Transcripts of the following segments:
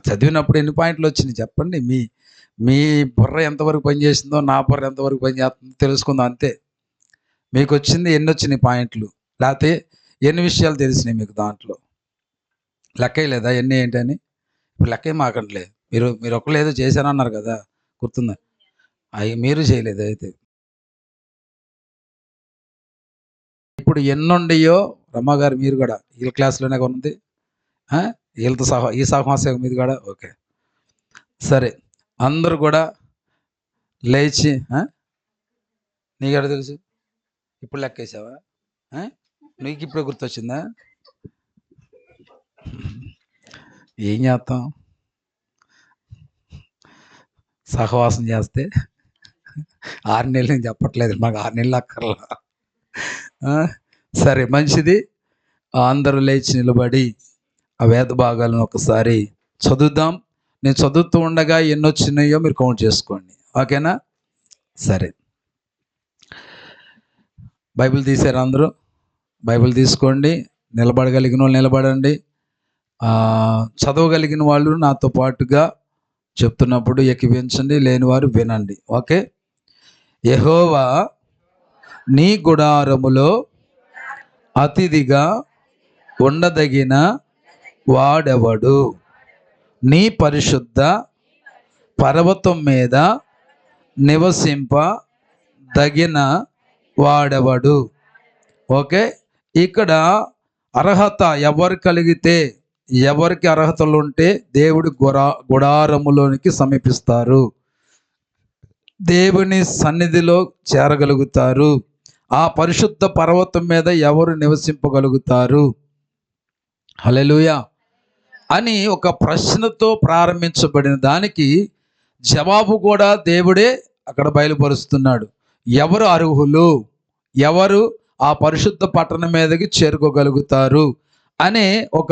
చదివినప్పుడు ఎన్ని పాయింట్లు వచ్చినాయి చెప్పండి. మీ మీ బుర్ర ఎంతవరకు పనిచేసిందో నా బుర్ర ఎంతవరకు పనిచేస్తుందో తెలుసుకుందాం అంతే. మీకు వచ్చింది ఎన్ని వచ్చినాయి పాయింట్లు, లేకపోతే ఎన్ని విషయాలు తెలిసినాయి మీకు దాంట్లో. లెక్కలేదా ఎన్ని ఏంటని? ఇప్పుడు లెక్కే మాకంటలే. మీరు ఒకళ్ళు ఏదో చేశానన్నారు కదా, గుర్తుందా? అవి మీరు చేయలేదు అయితే. ఇప్పుడు ఎన్నుండియో రమ్మగారు మీరు కూడా వీళ్ళ క్లాస్లోనే ఉన్నది, వీళ్ళతో ఈ సహవాసం మీది కూడా. ఓకే సరే, అందరూ కూడా లేచి నీకు తెలుసు. ఇప్పుడు లెక్కేసావా? నీకు ఇప్పుడు గుర్తొచ్చిందా? ఏం చేస్తాం, సహవాసం చేస్తే 6 నెలలు నేను చెప్పట్లేదు, మాకు 6 నెలలు అక్కర్లా. సరే మంచిది. అందరూ లేచి నిలబడి ఆ వేద భాగాలను ఒకసారి చదువుదాం. నేను చదువుతూ ఉండగా ఎన్ని వచ్చినాయో మీరు కౌంట్ చేసుకోండి, ఓకేనా? సరే, బైబిల్ తీసారు అందరూ? బైబిల్ తీసుకోండి. నిలబడగలిగిన వాళ్ళు నిలబడండి. చదవగలిగిన వాళ్ళు నాతో పాటుగా చెప్తున్నప్పుడు ఎక్కివించండి, లేనివారు వినండి, ఓకే? యెహోవా నీ గుడారములో అతిథిగా ఉండదగిన వాడెవడు? నీ పరిశుద్ధ పర్వతం మీద నివసింపదగిన వాడెవడు? ఓకే, ఇక్కడ అర్హత ఎవరు కలిగితే, ఎవరికి అర్హతలు ఉంటే దేవుడి గుడారములోనికి సమీపిస్తారు, దేవుని సన్నిధిలో చేరగలుగుతారు, ఆ పరిశుద్ధ పర్వతం మీద ఎవరు నివసింపగలుగుతారు? హల్లెలూయా అని ఒక ప్రశ్నతో ప్రారంభించబడిన దానికి జవాబు కూడా దేవుడే అక్కడ బయలుపరుస్తున్నాడు. ఎవరు అర్హులు, ఎవరు ఆ పరిశుద్ధ పట్టణం మీదకి చేరుకోగలుగుతారు అనే ఒక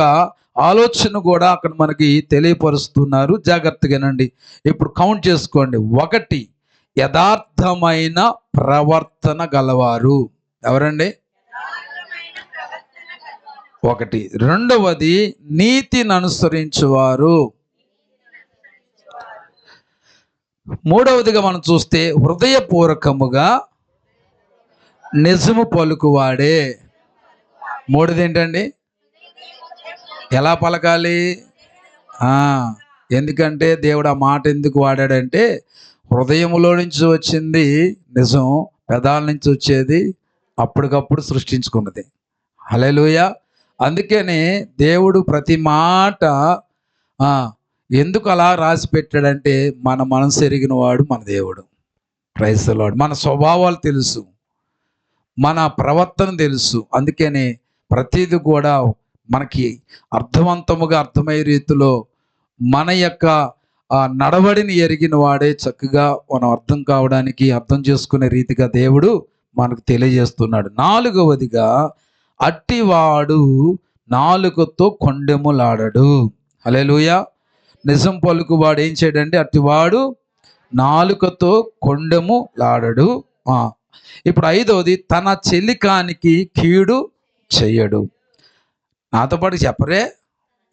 ఆలోచన కూడా అక్కడ మనకి తెలియపరుస్తున్నారు. జాగ్రత్తగానండి, ఇప్పుడు కౌంట్ చేసుకోండి. 1, యథార్థమైన ప్రవర్తన గలవారు. ఎవరండి? 1. రెండవది నీతిని అనుసరించువారు. మూడవదిగా మనం చూస్తే హృదయపూర్వకముగా నిజము పలుకువాడే. మూడోది ఏంటండి? ఎలా పలకాలి? ఎందుకంటే దేవుడు ఆ మాట ఎందుకు వాడాడంటే, హృదయంలో నుంచి వచ్చింది నిజం, పెదాల నుంచి వచ్చేది అప్పటికప్పుడు సృష్టించుకున్నది. హల్లెలూయా. అందుకనే దేవుడు ప్రతి మాట ఎందుకు అలా రాసి పెట్టాడంటే, మన మనసు ఎరిగిన వాడు మన దేవుడు. Praise the lord. మన స్వభావాలు తెలుసు, మన ప్రవర్తన తెలుసు. అందుకనే ప్రతిదీ కూడా మనకి అర్థవంతముగా అర్థమయ్యే రీతిలో మన యొక్క నడవడిని ఎరిగిన వాడే చక్కగా మనం అర్థం కావడానికి, అర్థం చేసుకునే రీతిగా దేవుడు మనకు తెలియజేస్తున్నాడు. 4వదిగా అట్టివాడు నాలుకతో కొండెములాడడు. హల్లెలూయా. నిజం పలుకువాడు ఏం చేయడండి? అట్టివాడు నాలుకతో కొండెములాడడు. ఇప్పుడు 5వది తన చెలికానికి కీడు చెయ్యడు. నాతో పాటు చెప్పరే?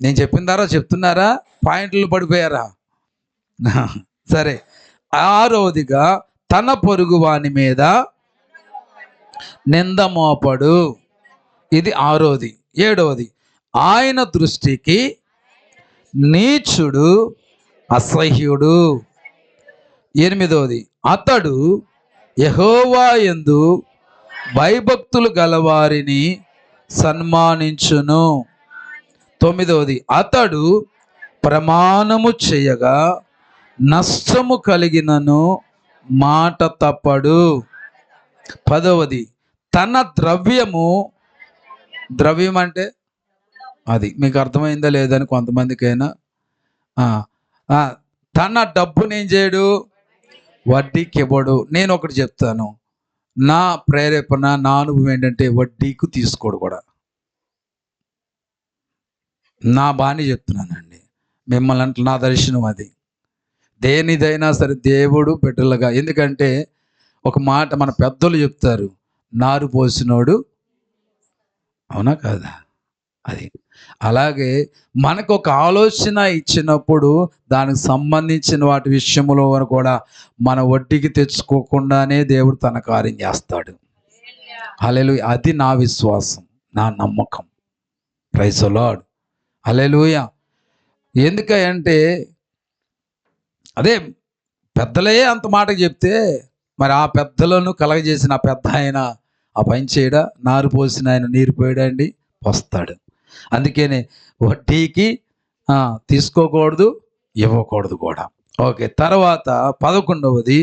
నేను చెప్పిన తర్వాత చెప్తున్నారా? పాయింట్లు పడిపోయారా? సరే, 6వదిగా తన పొరుగు వాని మీద నింద మోపడు. ఇది 6వది. 7వది ఆయన దృష్టికి నీచుడు అసహ్యుడు. 8వది అతడు యెహోవా యందు భయభక్తులు గలవారిని సన్మానించును. 9వది అతడు ప్రమాణము చేయగా నష్టము కలిగినను మాట తప్పడు. 10వది తన ద్రవ్యం అంటే అది మీకు అర్థమైందా లేదని కొంతమందికైనా, తన డబ్బుని ఏం చేయడు? వడ్డీకి ఇవ్వడు. నేను ఒకటి చెప్తాను, నా ప్రేరేపణ, నా అనుభవం ఏంటంటే వడ్డీకు తీసుకోడు కూడా. నా బాని చెప్తున్నానండి మిమ్మల్ని అంటే, నా దర్శనం అది. దేనిదైనా సరే దేవుడు బిడ్డలుగా, ఎందుకంటే ఒక మాట మన పెద్దలు చెప్తారు, నారు పోసినోడు, అవునా కాదా? అది అలాగే మనకు ఒక ఆలోచన ఇచ్చినప్పుడు దానికి సంబంధించిన వాటి విషయంలో కూడా మన వడ్డీకి తెచ్చుకోకుండానే దేవుడు తన కార్యం చేస్తాడు. హల్లెలూయా. అది నా విశ్వాసం, నా నమ్మకం. Praise the lord. హల్లెలూయా. ఎందుకంటే అదే పెద్దలే అంత మాట చెప్తే మరి ఆ పెద్దలను కలగజేసిన ఆ పెద్ద ఆయన ఆ పని చేయడా? నారు పోసిన ఆయన నీరు పోయడండి, వస్తాడు. అందుకనే వడ్డీకి తీసుకోకూడదు, ఇవ్వకూడదు కూడా. ఓకే. తర్వాత 11వది,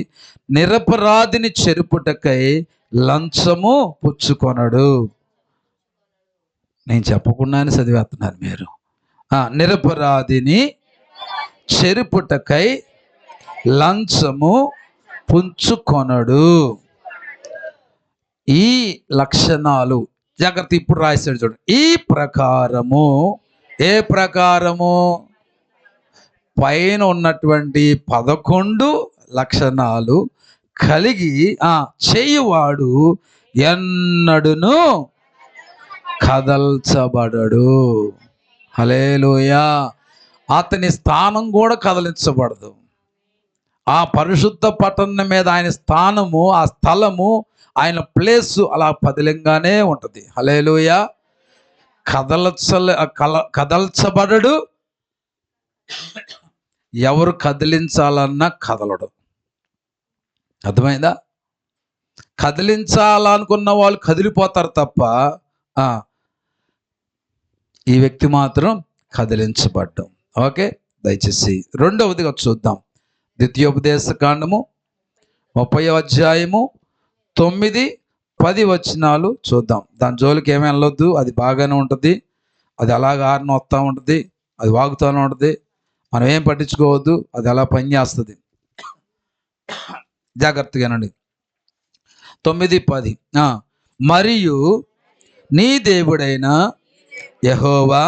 నిరపరాధిని చెరుపుటకై లంచము పుచ్చుకొనడు. నేను చెప్పకుండానే చదివేస్తున్నాను మీరు. నిరపరాధిని చెరుపుటకై లంచము పుచ్చుకొనడు. ఈ లక్షణాలు జాగ్రత్త. ఇప్పుడు రాశాడు చూడండి. ఈ ప్రకారము, ఏ ప్రకారము? పైన ఉన్నటువంటి 11 లక్షణాలు కలిగి చేయువాడు ఎన్నడును కదల్చబడడు. హల్లెలూయా. అతని స్థానం కూడా కదలించబడదు. ఆ పరిశుద్ధ పట్టణం మీద ఆయన స్థానము, ఆ స్థలము, ఆయన ప్లేసు అలా పదిలంగానే ఉంటుంది. హల్లెలూయా. కదల్చబడడు. ఎవరు కదిలించాలన్నా కదలడు. అర్థమైందా? కదిలించాలనుకున్న వాళ్ళు కదిలిపోతారు తప్ప ఈ వ్యక్తి మాత్రం కదిలించబడ్డం. ఓకే. దయచేసి రెండవదిగా చూద్దాం. ద్వితీయోపదేశ కాండము 30వ అధ్యాయము 9, 10 వచనాలు చూద్దాం. దాని జోలికి ఏమీ వెళ్ళొద్దు. అది బాగానే ఉంటుంది. అది అలాగ ఆరిన వస్తూ ఉంటుంది, అది వాగుతూనే ఉంటుంది. మనం ఏం పట్టించుకోవద్దు. అది అలా పనిచేస్తుంది. జాగ్రత్తగానండి. 9, 10. మరియు నీ దేవుడైన యెహోవా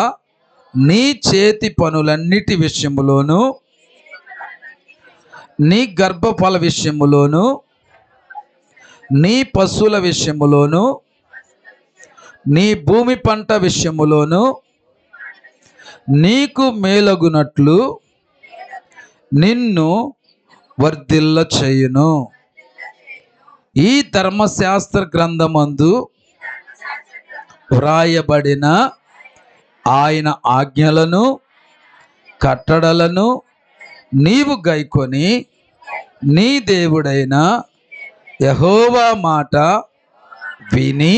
నీ చేతి పనులన్నిటి విషయములోను, నీ గర్భఫల విషయములోను, నీ పశువుల విషయములోను, నీ భూమి పంట విషయములోను నీకు మేలగునట్లు నిన్ను వర్ధిల్ల చేయును. ఈ ధర్మశాస్త్ర గ్రంథమందు వ్రాయబడిన ఆయన ఆజ్ఞలను, కట్టడలను నీవు గైకొని నీ దేవుడైన యెహోవా మాట విని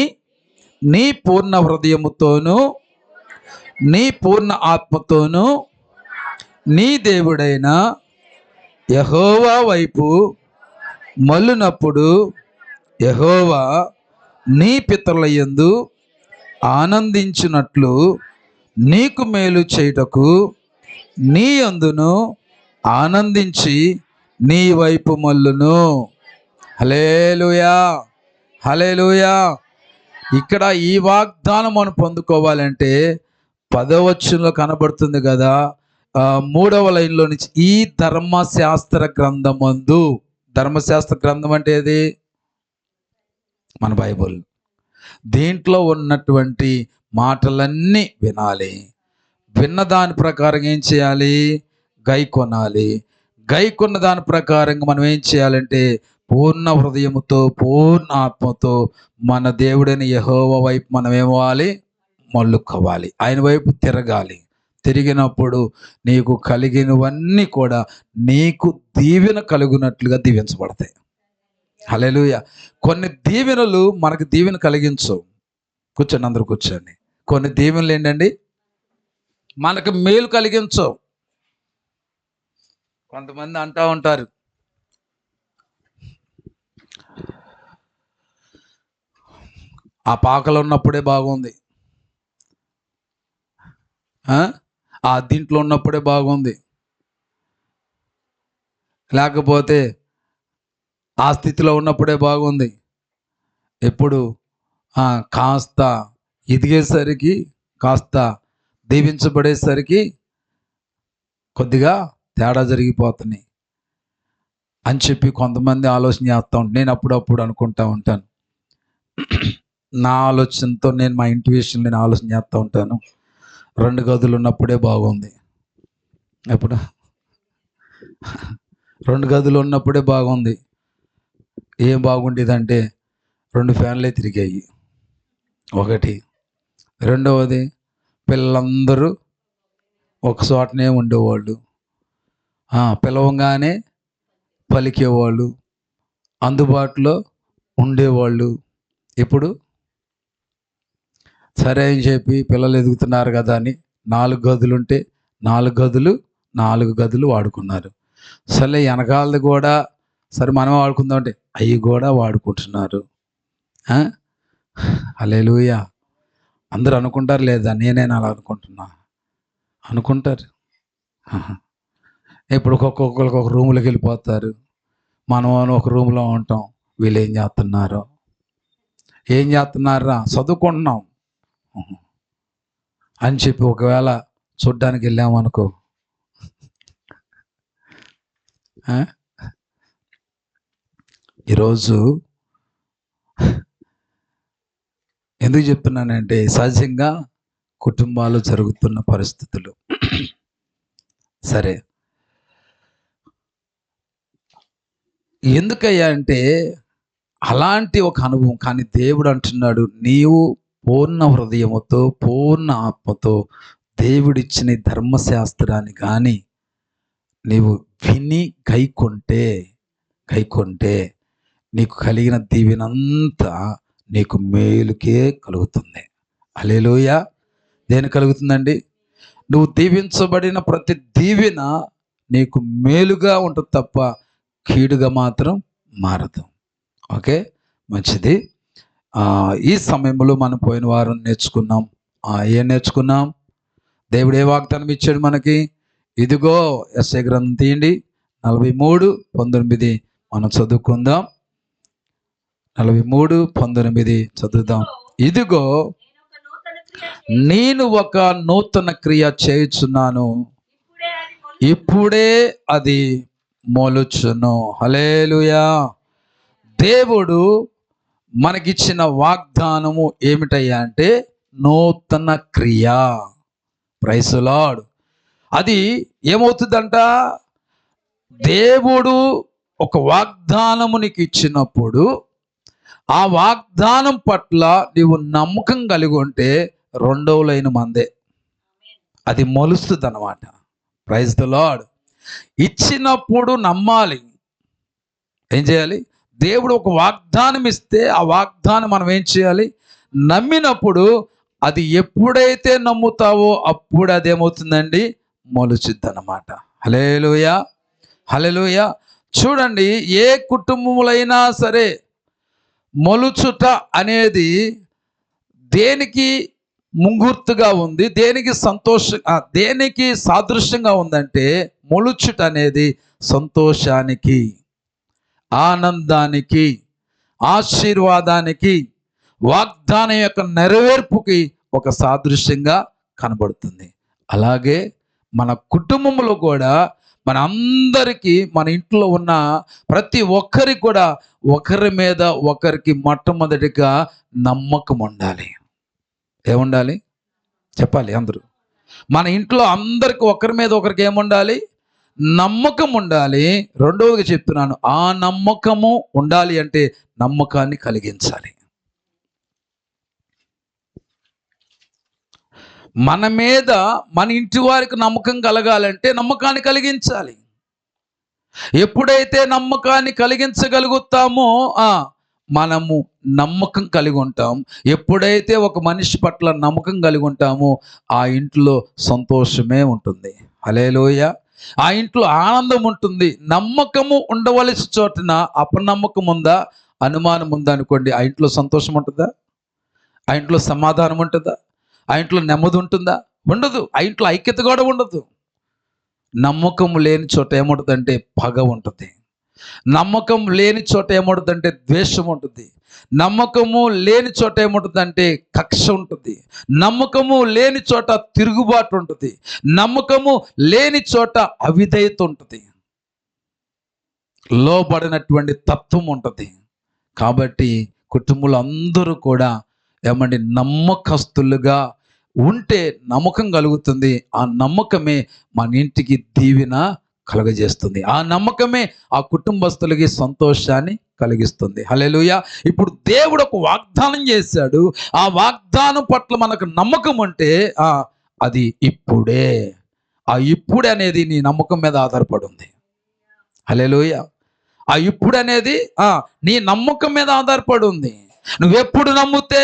నీ పూర్ణ హృదయముతోను, నీ పూర్ణ ఆత్మతోను నీ దేవుడైన యెహోవా వైపు మళ్ళునప్పుడు యెహోవా నీ పితరుల యందు ఆనందించినట్లు నీకు మేలు చేయుటకు నీ యందును ఆనందించి నీ వైపు మళ్ళును. హల్లెలూయా. హల్లెలూయా. ఇక్కడ ఈ వాగ్దానం మనం పొందుకోవాలంటే 10వ వచనంలో కనబడుతుంది కదా, 3వ లైన్లో నుంచి ఈ ధర్మశాస్త్ర గ్రంథమందు. ధర్మశాస్త్ర గ్రంథం అంటే ఏది? మన బైబుల్. దీంట్లో ఉన్నటువంటి మాటలన్నీ వినాలి. విన్న దాని ప్రకారం ఏం చేయాలి? గైకొనాలి. గైకొన్న దాని ప్రకారంగా మనం ఏం చేయాలంటే పూర్ణ హృదయముతో, పూర్ణ ఆత్మతో మన దేవుడైన యెహోవా వైపు మనం ఏమవ్వాలి? మళ్ళుకోవాలి. ఆయన వైపు తిరగాలి. తిరిగినప్పుడు నీకు కలిగినవన్నీ కూడా నీకు దీవెన కలుగునట్లుగా దీవించబడతాయి. హల్లెలూయా. కొన్ని దీవెనలు మనకు దీవెన కలిగించవు. కూర్చోండి, అందరూ కూర్చోండి. కొన్ని దీవెనలు ఏంటండి మనకు మేలు కలిగించవు. కొంతమంది అంటూ ఉంటారు, ఆ పాకలో ఉన్నప్పుడే బాగుంది, ఆ దీంట్లో ఉన్నప్పుడే బాగుంది, లేకపోతే ఆ స్థితిలో ఉన్నప్పుడే బాగుంది. ఎప్పుడు కాస్త ఎదిగేసరికి, కాస్త దీవించబడేసరికి కొద్దిగా తేడా జరిగిపోతున్నాయి అని చెప్పి కొంతమంది ఆలోచన చేస్తూ ఉంటాను. నేను అప్పుడప్పుడు అనుకుంటూ ఉంటాను, నా ఆలోచనతో, నేను మా ఇంట్యూషన్ నేను ఆలోచన చేస్తూ ఉంటాను. 2 గదులు ఉన్నప్పుడే బాగుంది. ఎప్పుడు 2 గదులు ఉన్నప్పుడే బాగుంది. ఏం బాగుండేదంటే 2 ఫ్యాన్లే తిరిగాయి. ఒకటి. రెండవది, పిల్లలందరూ ఒక చోటనే ఉండేవాళ్ళు. పిలవంగానే పలికేవాళ్ళు, అందుబాటులో ఉండేవాళ్ళు. ఇప్పుడు సరే అని చెప్పి పిల్లలు ఎదుగుతున్నారు కదా అని 4 గదులుంటే 4 గదులు వాడుకున్నారు. సరే వెనకాలది కూడా సరే మనమే వాడుకుందాం అంటే అవి కూడా వాడుకుంటున్నారు. హల్లెలూయా. అందరూ అనుకుంటారు లేదా నేనైనా అలా అనుకుంటున్నా? అనుకుంటారు. ఇప్పుడు ఒక్కొక్కరికి ఒక రూమ్లోకి వెళ్ళిపోతారు. మనం ఒక రూమ్లో ఉంటాం. వీళ్ళు ఏం చేస్తున్నారో, ఏం చేస్తున్నారా, చదువుకుంటున్నాం అని చెప్పి ఒకవేళ చూడ్డానికి వెళ్ళామనుకో, ఈరోజు ఎందుకు చెప్తున్నానంటే సహజంగా కుటుంబాలు జరుగుతున్న పరిస్థితులు. సరే, ఎందుకయ్యా అంటే అలాంటి ఒక అనుభవం. కానీ దేవుడు అంటున్నాడు, నీవు పూర్ణ హృదయముతో పూర్ణ ఆత్మతో దేవుడిచ్చిన ధర్మశాస్త్రాన్ని కానీ నీవు విని గైకొంటే నీకు కలిగిన దీవెనంతా నీకు మేలుకే కలుగుతుంది. హల్లెలూయా. దేని కలుగుతుందండి? నువ్వు దీవించబడిన ప్రతి దీవెన నీకు మేలుగా ఉంటుంది తప్ప కీడుగా మాత్రం మారదు. ఓకే, మంచిది. ఈ సమయంలో మనం పోయిన వారం నేర్చుకున్నాం. ఏం నేర్చుకున్నాం? దేవుడు ఏ వాగ్దానం ఇచ్చాడు మనకి? ఇదిగో, యెషయా గ్రంథం తీయండి 43:19 మనం చదువుకుందాం. 43:19 చదువుదాం. ఇదిగో నేను ఒక నూతన క్రియ చేయుచున్నాను, ఇప్పుడే అది మొలుచును. హల్లెలూయా. దేవుడు మనకిచ్చిన వాగ్దానము ఏమిటయ్యా అంటే నూతన క్రియ. Praise the lord. అది ఏమవుతుందంట? దేవుడు ఒక వాగ్దానము నీకు ఇచ్చినప్పుడు ఆ వాగ్దానం పట్ల నీవు నమ్మకం కలిగి ఉంటే రెండవ లైన్ మందే, అది మొలుస్తుంది అన్నమాట. Praise the lord. ఇచ్చినప్పుడు నమ్మాలి. ఏం చేయాలి? దేవుడు ఒక వాగ్దానం ఇస్తే ఆ వాగ్దానం మనం ఏం చేయాలి? నమ్మినప్పుడు అది ఎప్పుడైతే నమ్ముతావో అప్పుడు అదేమవుతుందండి? మొలుచుద్ది అన్నమాట. హల్లెలూయా, హల్లెలూయా. చూడండి, ఏ కుటుంబములైనా సరే మొలుచుట అనేది దేనికి ముంగుర్తుగా ఉంది, దేనికి సాదృశ్యంగా ఉందంటే మొలుచుట అనేది సంతోషానికి, ఆనందానికి, ఆశీర్వాదానికి, వాగ్దానం యొక్క నెరవేర్పుకి ఒక సాదృశ్యంగా కనబడుతుంది. అలాగే మన కుటుంబంలో కూడా మన అందరికీ, మన ఇంట్లో ఉన్న ప్రతి ఒక్కరికి కూడా ఒకరి మీద ఒకరికి మొట్టమొదటిగా నమ్మకం ఉండాలి. ఏముండాలి చెప్పాలి అందరూ? మన ఇంట్లో అందరికి ఒకరి మీద ఒకరికి ఏముండాలి? నమ్మకం ఉండాలి. రెండవది చెప్తున్నాను, ఆ నమ్మకము ఉండాలి అంటే నమ్మకాన్ని కలిగించాలి. మన మీద మన ఇంటి వారికి నమ్మకం కలగాలంటే నమ్మకాన్ని కలిగించాలి. ఎప్పుడైతే నమ్మకాన్ని కలిగించగలుగుతామో మనము నమ్మకం కలిగి ఉంటాం. ఎప్పుడైతే ఒక మనిషి పట్ల నమ్మకం కలిగి ఉంటామో ఆ ఇంట్లో సంతోషమే ఉంటుంది. హల్లెలూయా. ఆ ఇంట్లో ఆనందం ఉంటుంది. నమ్మకము ఉండవలసి చోటున అపనమ్మకం ఉందా, అనుమానం ఉందా అనుకోండి, ఆ ఇంట్లో సంతోషం ఉంటుందా? ఆ ఇంట్లో సమాధానం ఉంటుందా? ఆ ఇంట్లో నెమ్మది ఉంటుందా? ఉండదు. ఆ ఇంట్లో ఐక్యత కూడా ఉండదు. నమ్మకం లేని చోట ఏముంటుందంటే పగ ఉంటుంది. నమ్మకం లేని చోట ఏముంటుందంటే ద్వేషం ఉంటుంది. నమ్మకము లేని చోట ఏముంటుందంటే కక్ష ఉంటుంది. నమ్మకము లేని చోట తిరుగుబాటు ఉంటుంది. నమ్మకము లేని చోట అవిధేయత ఉంటుంది. లోబడినటువంటి తత్వం ఉంటుంది. కాబట్టి కుటుంబంలో అందరూ కూడా ఏమండి నమ్మకస్తులుగా ఉంటే నమ్మకం కలుగుతుంది. ఆ నమ్మకమే మన ఇంటికి దీవెన కలుగజేస్తుంది. ఆ నమ్మకమే ఆ కుటుంబస్తులకి సంతోషాన్ని కలిగిస్తుంది. హల్లెలూయా. ఇప్పుడు దేవుడు ఒక వాగ్దానం చేశాడు. ఆ వాగ్దానం పట్ల మనకు నమ్మకం ఉంటే అది ఇప్పుడే. ఆ ఇప్పుడే అనేది నీ నమ్మకం మీద ఆధారపడి ఉంది. హల్లెలూయా. ఆ ఇప్పుడు అనేది నీ నమ్మకం మీద ఆధారపడి ఉంది. నువ్వెప్పుడు నమ్మితే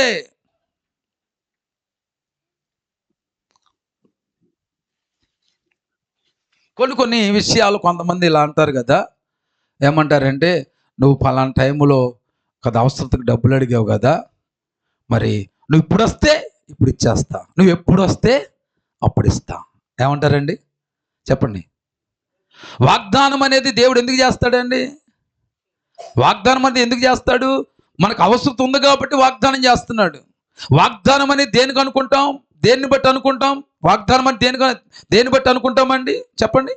కొన్ని విషయాలు కొంతమంది ఇలా అంటారు కదా. ఏమంటారంటే, నువ్వు పలానా టైంలో కదా అవసరతకు డబ్బులు అడిగావు కదా, మరి నువ్వు ఇప్పుడు వస్తే ఇప్పుడు ఇచ్చేస్తా, నువ్వు ఎప్పుడు వస్తే అప్పుడు ఇస్తా. ఏమంటారండి చెప్పండి. వాగ్దానం అనేది దేవుడు ఎందుకు చేస్తాడండి? వాగ్దానం అనేది ఎందుకు చేస్తాడు? మనకు అవసరం ఉంది కాబట్టి వాగ్దానం చేస్తున్నాడు. వాగ్దానం అనేది దేనికి అనుకుంటాం? దేన్ని బట్టి అనుకుంటాం? వాగ్దానం అంటే దేన్ని బట్టి అనుకుంటామండి చెప్పండి.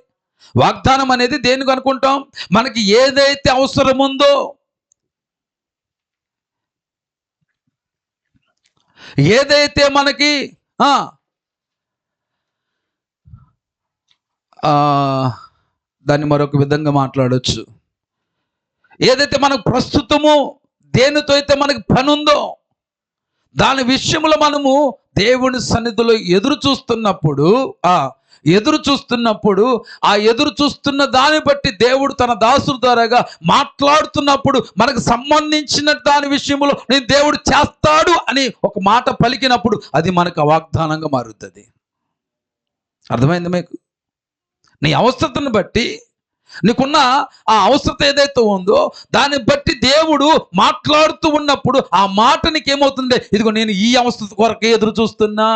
వాగ్దానం అనేది దేనికి అనుకుంటాం? మనకి ఏదైతే అవసరం ఉందో, ఏదైతే మనకి దాన్ని మరొక విధంగా మాట్లాడవచ్చు. ఏదైతే మనకు ప్రస్తుతము దేనితో అయితే మనకి పని ఉందో దాని విషయంలో మనము దేవుని సన్నిధిలో ఎదురు చూస్తున్నప్పుడు ఆ ఎదురు చూస్తున్న దాన్ని బట్టి దేవుడు తన దాసుల ద్వారాగా మాట్లాడుతున్నప్పుడు మనకు సంబంధించిన దాని విషయంలో నేను దేవుడు చేస్తాడు అని ఒక మాట పలికినప్పుడు అది మనకు వాగ్దానంగా మారుతుంది. అర్థమైంది మీకు? నీ అవసరతను బట్టి, నీకున్న ఆ అవసరత ఏదైతే ఉందో దాన్ని బట్టి దేవుడు మాట్లాడుతూ ఉన్నప్పుడు ఆ మాట నీకేమవుతుంది? ఇదిగో నేను ఈ అవసరత కొరకే ఎదురు చూస్తున్నా,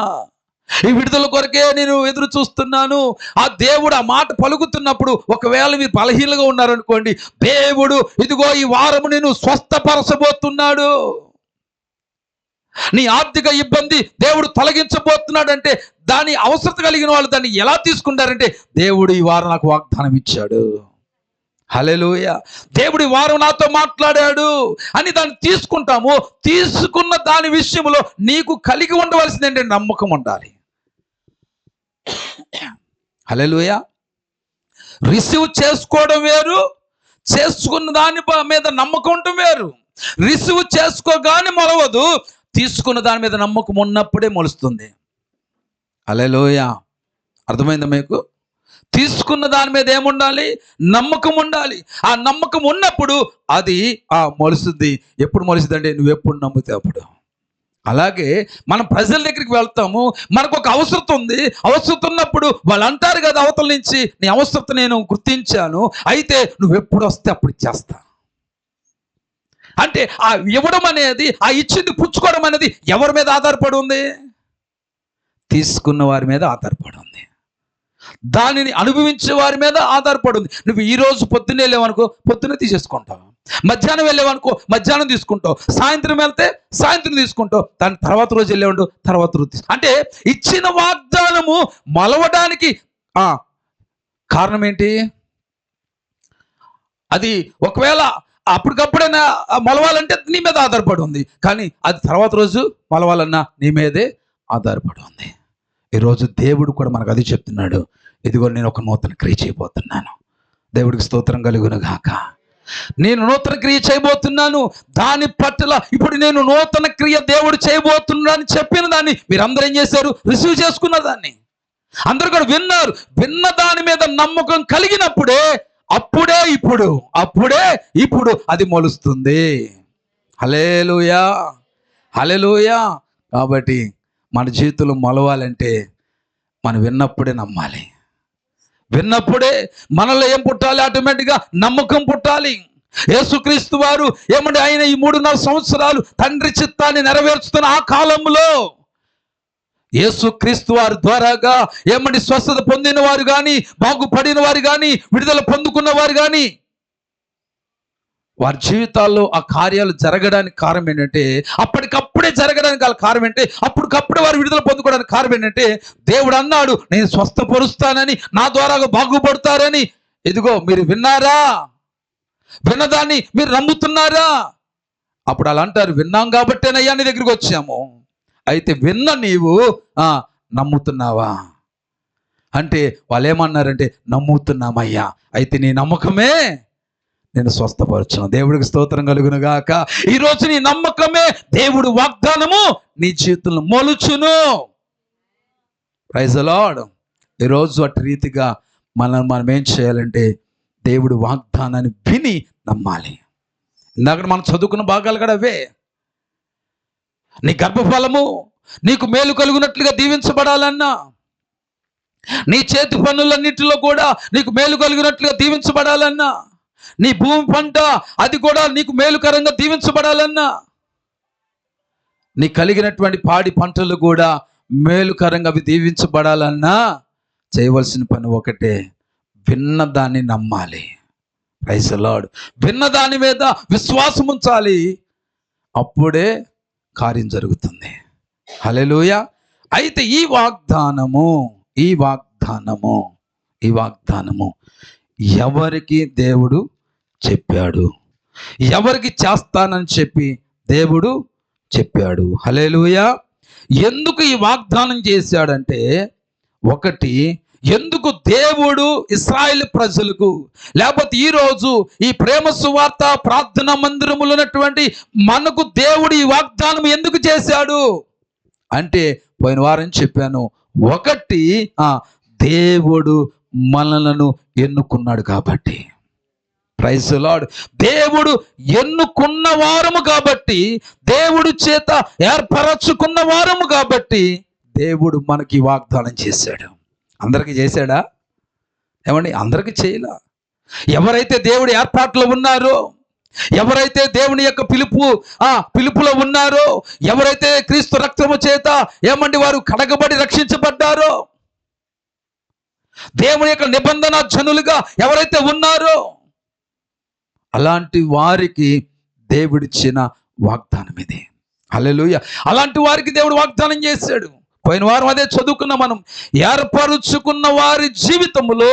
ఈ విడుదల కొరకే నేను ఎదురు చూస్తున్నాను. ఆ దేవుడు ఆ మాట పలుకుతున్నప్పుడు ఒకవేళ మీరు బలహీనంగా ఉన్నారనుకోండి, దేవుడు ఇదిగో ఈ వారము నేను స్వస్థపరచబోతున్నాడు, నీ ఆర్థిక ఇబ్బంది దేవుడు తొలగించబోతున్నాడు అంటే దాని అవసరత కలిగిన వాళ్ళు దాన్ని ఎలా తీసుకుంటారంటే, దేవుడు ఈ వారం నాకు వాగ్దానం ఇచ్చాడు, హల్లెలూయా, దేవుడు ఈ వారం నాతో మాట్లాడాడు అని దాన్ని తీసుకుంటాము. తీసుకున్న దాని విషయంలో నీకు కలిగి ఉండవలసింది ఏంటంటే నమ్మకం ఉండాలి. హల్లెలూయా. రిసీవ్ చేసుకోవడం వేరు, చేసుకున్న దాని మీద నమ్మకం ఉండటం వేరు. రిసీవ్ చేసుకోగానే మొలవదు, తీసుకున్న దాని మీద నమ్మకం ఉన్నప్పుడే మొలుస్తుంది. హల్లెలూయా. అర్థమైందా మీకు? తీసుకున్న దాని మీద ఏముండాలి? నమ్మకం ఉండాలి. ఆ నమ్మకం ఉన్నప్పుడు అది మొలుస్తుంది. ఎప్పుడు మొలుస్తుంది అంటే నువ్వు ఎప్పుడు నమ్మితే అప్పుడు. అలాగే మనం ప్రజల దగ్గరికి వెళ్తాము, మనకు ఒక అవసరత ఉంది. అవసరత ఉన్నప్పుడు వాళ్ళు అంటారు కదా అవతల నుంచి, నీ అవసరత నేను గుర్తించాను, అయితే నువ్వు ఎప్పుడు వస్తే అప్పుడు ఇచ్చేస్తా అంటే ఆ ఇవ్వడం అనేది, ఆ ఇచ్చింది పుచ్చుకోవడం అనేది ఎవరి మీద ఆధారపడి ఉంది? తీసుకున్న వారి మీద ఆధారపడి ఉంది. దానిని అనుభవించే వారి మీద ఆధారపడి ఉంది. నువ్వు ఈరోజు పొద్దున్నే వెళ్ళావనుకో పొద్దున్నే తీసేసుకుంటావు, మధ్యాహ్నం వెళ్ళావనుకో మధ్యాహ్నం తీసుకుంటావు, సాయంత్రం వెళ్తే సాయంత్రం తీసుకుంటావు, దాని తర్వాత రోజు వెళ్ళేవాడు తర్వాత రోజు అంటే ఇచ్చిన వాగ్దానము మలవడానికి కారణం ఏంటి? అది ఒకవేళ అప్పటికప్పుడైనా మొలవాలంటే నీ మీద ఆధారపడి ఉంది, కానీ అది తర్వాత రోజు మొలవాలన్నా నీ మీదే ఆధారపడి ఉంది. ఈరోజు దేవుడు కూడా మనకు అది చెప్తున్నాడు, ఇదిగో నేను ఒక నూతన క్రియ చేయబోతున్నాను. దేవుడికి స్తోత్రం కలుగును గాక. నేను నూతన క్రియ చేయబోతున్నాను, దాని పట్ల ఇప్పుడు నేను నూతన క్రియ దేవుడు చేయబోతున్నాను అని చెప్పిన దాన్ని మీరందరూ ఏం చేశారు? రిసీవ్ చేసుకున్న దాన్ని అందరూ కూడా విన్నారు. విన్న దాని మీద నమ్మకం కలిగినప్పుడే అప్పుడే ఇప్పుడు అది మొలుస్తుంది. హల్లెలూయా, హల్లెలూయా. కాబట్టి మన జీవితంలో మొలవాలంటే మనం విన్నప్పుడే నమ్మాలి. విన్నప్పుడే మనలో ఏం పుట్టాలి? ఆటోమేటిక్గా నమ్మకం పుట్టాలి. యేసుక్రీస్తు వారు ఏమంటే ఆయన ఈ 3.5 సంవత్సరాలు తండ్రి చిత్తాన్ని నెరవేర్చుతున్న ఆ కాలంలో యేసుక్రీస్తు వారి ద్వారాగా ఏమంటే స్వస్థత పొందిన వారు కానీ, బాగుపడిన వారు కానీ, విడుదల పొందుకున్న వారు కానీ, వారి జీవితాల్లో ఆ కార్యాలు జరగడానికి కారణం ఏంటంటే, అప్పటికప్పుడే జరగడానికి గల కారణం ఏంటంటే, అప్పటికప్పుడే వారు విడుదల పొందుకోవడానికి కారణం ఏంటంటే, దేవుడు అన్నాడు నేను స్వస్థపరుస్తానని, నా ద్వారా బాగుపడతారని. ఇదిగో మీరు విన్నారా? విన్నదాన్ని మీరు నమ్ముతున్నారా? అప్పుడు అలా అంటారు, విన్నాం కాబట్టేనయ్యా నీ దగ్గరికి వచ్చాము. అయితే విన్న నీవు నమ్ముతున్నావా అంటే వాళ్ళు ఏమన్నారంటే నమ్ముతున్నామయ్యా, అయితే నీ నమ్మకమే నేను స్వస్థపరచును. దేవుడికి స్తోత్రం కలుగును గాక. ఈరోజు నీ నమ్మకమే దేవుడు వాగ్దానము నీ జీవితంలో మొలుచును. Praise the lord. ఈరోజు అటు రీతిగా మనం ఏం చేయాలంటే దేవుడు వాగ్దానాన్ని విని నమ్మాలి. ఇందాక మనం చదువుకున్న భాగాలు కూడా అవే. నీ గర్భఫలము నీకు మేలు కలుగునట్లుగా దీవించబడాలన్నా, నీ చేతి పనులన్నిటిలో కూడా నీకు మేలు కలిగినట్లుగా దీవించబడాలన్నా, నీ భూమి పంట అది కూడా నీకు మేలుకరంగా దీవించబడాలన్నా, నీ కలిగినటువంటి పాడి పంటలు కూడా మేలుకరంగా అవి దీవించబడాలన్నా చేయవలసిన పని ఒకటే, విన్నదాన్ని నమ్మాలి. Praise the lord. విన్నదాని మీద విశ్వాసం ఉంచాలి, అప్పుడే కార్యం జరుగుతుంది. హల్లెలూయా. అయితే ఈ వాగ్దానము ఎవరికి దేవుడు చెప్పాడు, ఎవరికి చేస్తానని చెప్పి దేవుడు చెప్పాడు. హల్లెలూయా. ఎందుకు ఈ వాగ్దానం చేశాడంటే, ఒకటి, ఎందుకు దేవుడు ఇశ్రాయేలు ప్రజలకు, లేకపోతే ఈరోజు ఈ ప్రేమ సువార్త ప్రార్థనా మందిరములో ఉన్నటువంటి మనకు దేవుడు ఈ వాగ్దానం ఎందుకు చేశాడు అంటే, పోయిన వారం చెప్పాను, ఒకటి దేవుడు మనలను ఎన్నుకున్నాడు కాబట్టి. Praise the lord. దేవుడు ఎన్నుకున్న వారము కాబట్టి, దేవుడు చేత ఏర్పరచుకున్న వారము కాబట్టి దేవుడు మనకి వాగ్దానం చేశాడు. అందరికీ చేశాడా? ఏమండి, అందరికీ చేయలా. ఎవరైతే దేవుడి ఏర్పాట్లో ఉన్నారో, ఎవరైతే దేవుని యొక్క పిలుపులో ఉన్నారో, ఎవరైతే క్రీస్తు రక్తము చేత ఏమండి వారు కడగబడి రక్షించబడ్డారో, దేవుని యొక్క నిబంధన జనులుగా ఎవరైతే ఉన్నారో, అలాంటి వారికి దేవుడిచ్చిన వాగ్దానం ఇది. హల్లెలూయా. అలాంటి వారికి దేవుడు వాగ్దానం చేశాడు. పోయిన వారం అదే చదువుకున్న మనం. ఏర్పరుచుకున్న వారి జీవితంలో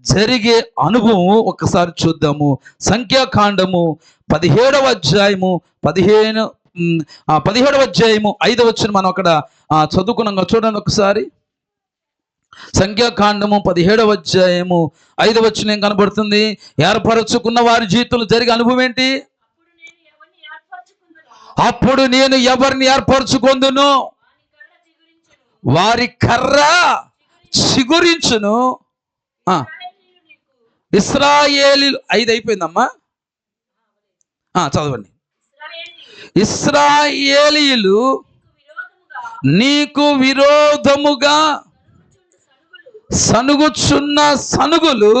జరిగే అనుభవం ఒకసారి చూద్దాము. సంఖ్యాకాండము 17వ అధ్యాయము 5వ వచనం మనం అక్కడ చదువుకున్నాం. చూడండి ఒకసారి. సంఖ్యాకాండము 17వ అధ్యాయము 5వ వచనం ఏం కనబడుతుంది? ఏర్పరచుకున్న వారి జీవితంలో జరిగే అనుభవం ఏంటి? అప్పుడు నేను ఎవరిని ఏర్పరచుకొందును, వారి కర్ర చిగురించును. ఇశ్రాయేలీయులు 5 అయిపోయిందమ్మా, చదవండి. ఇశ్రాయేలీయులు నీకు విరోధముగా సనుగుచున్న సనుగులు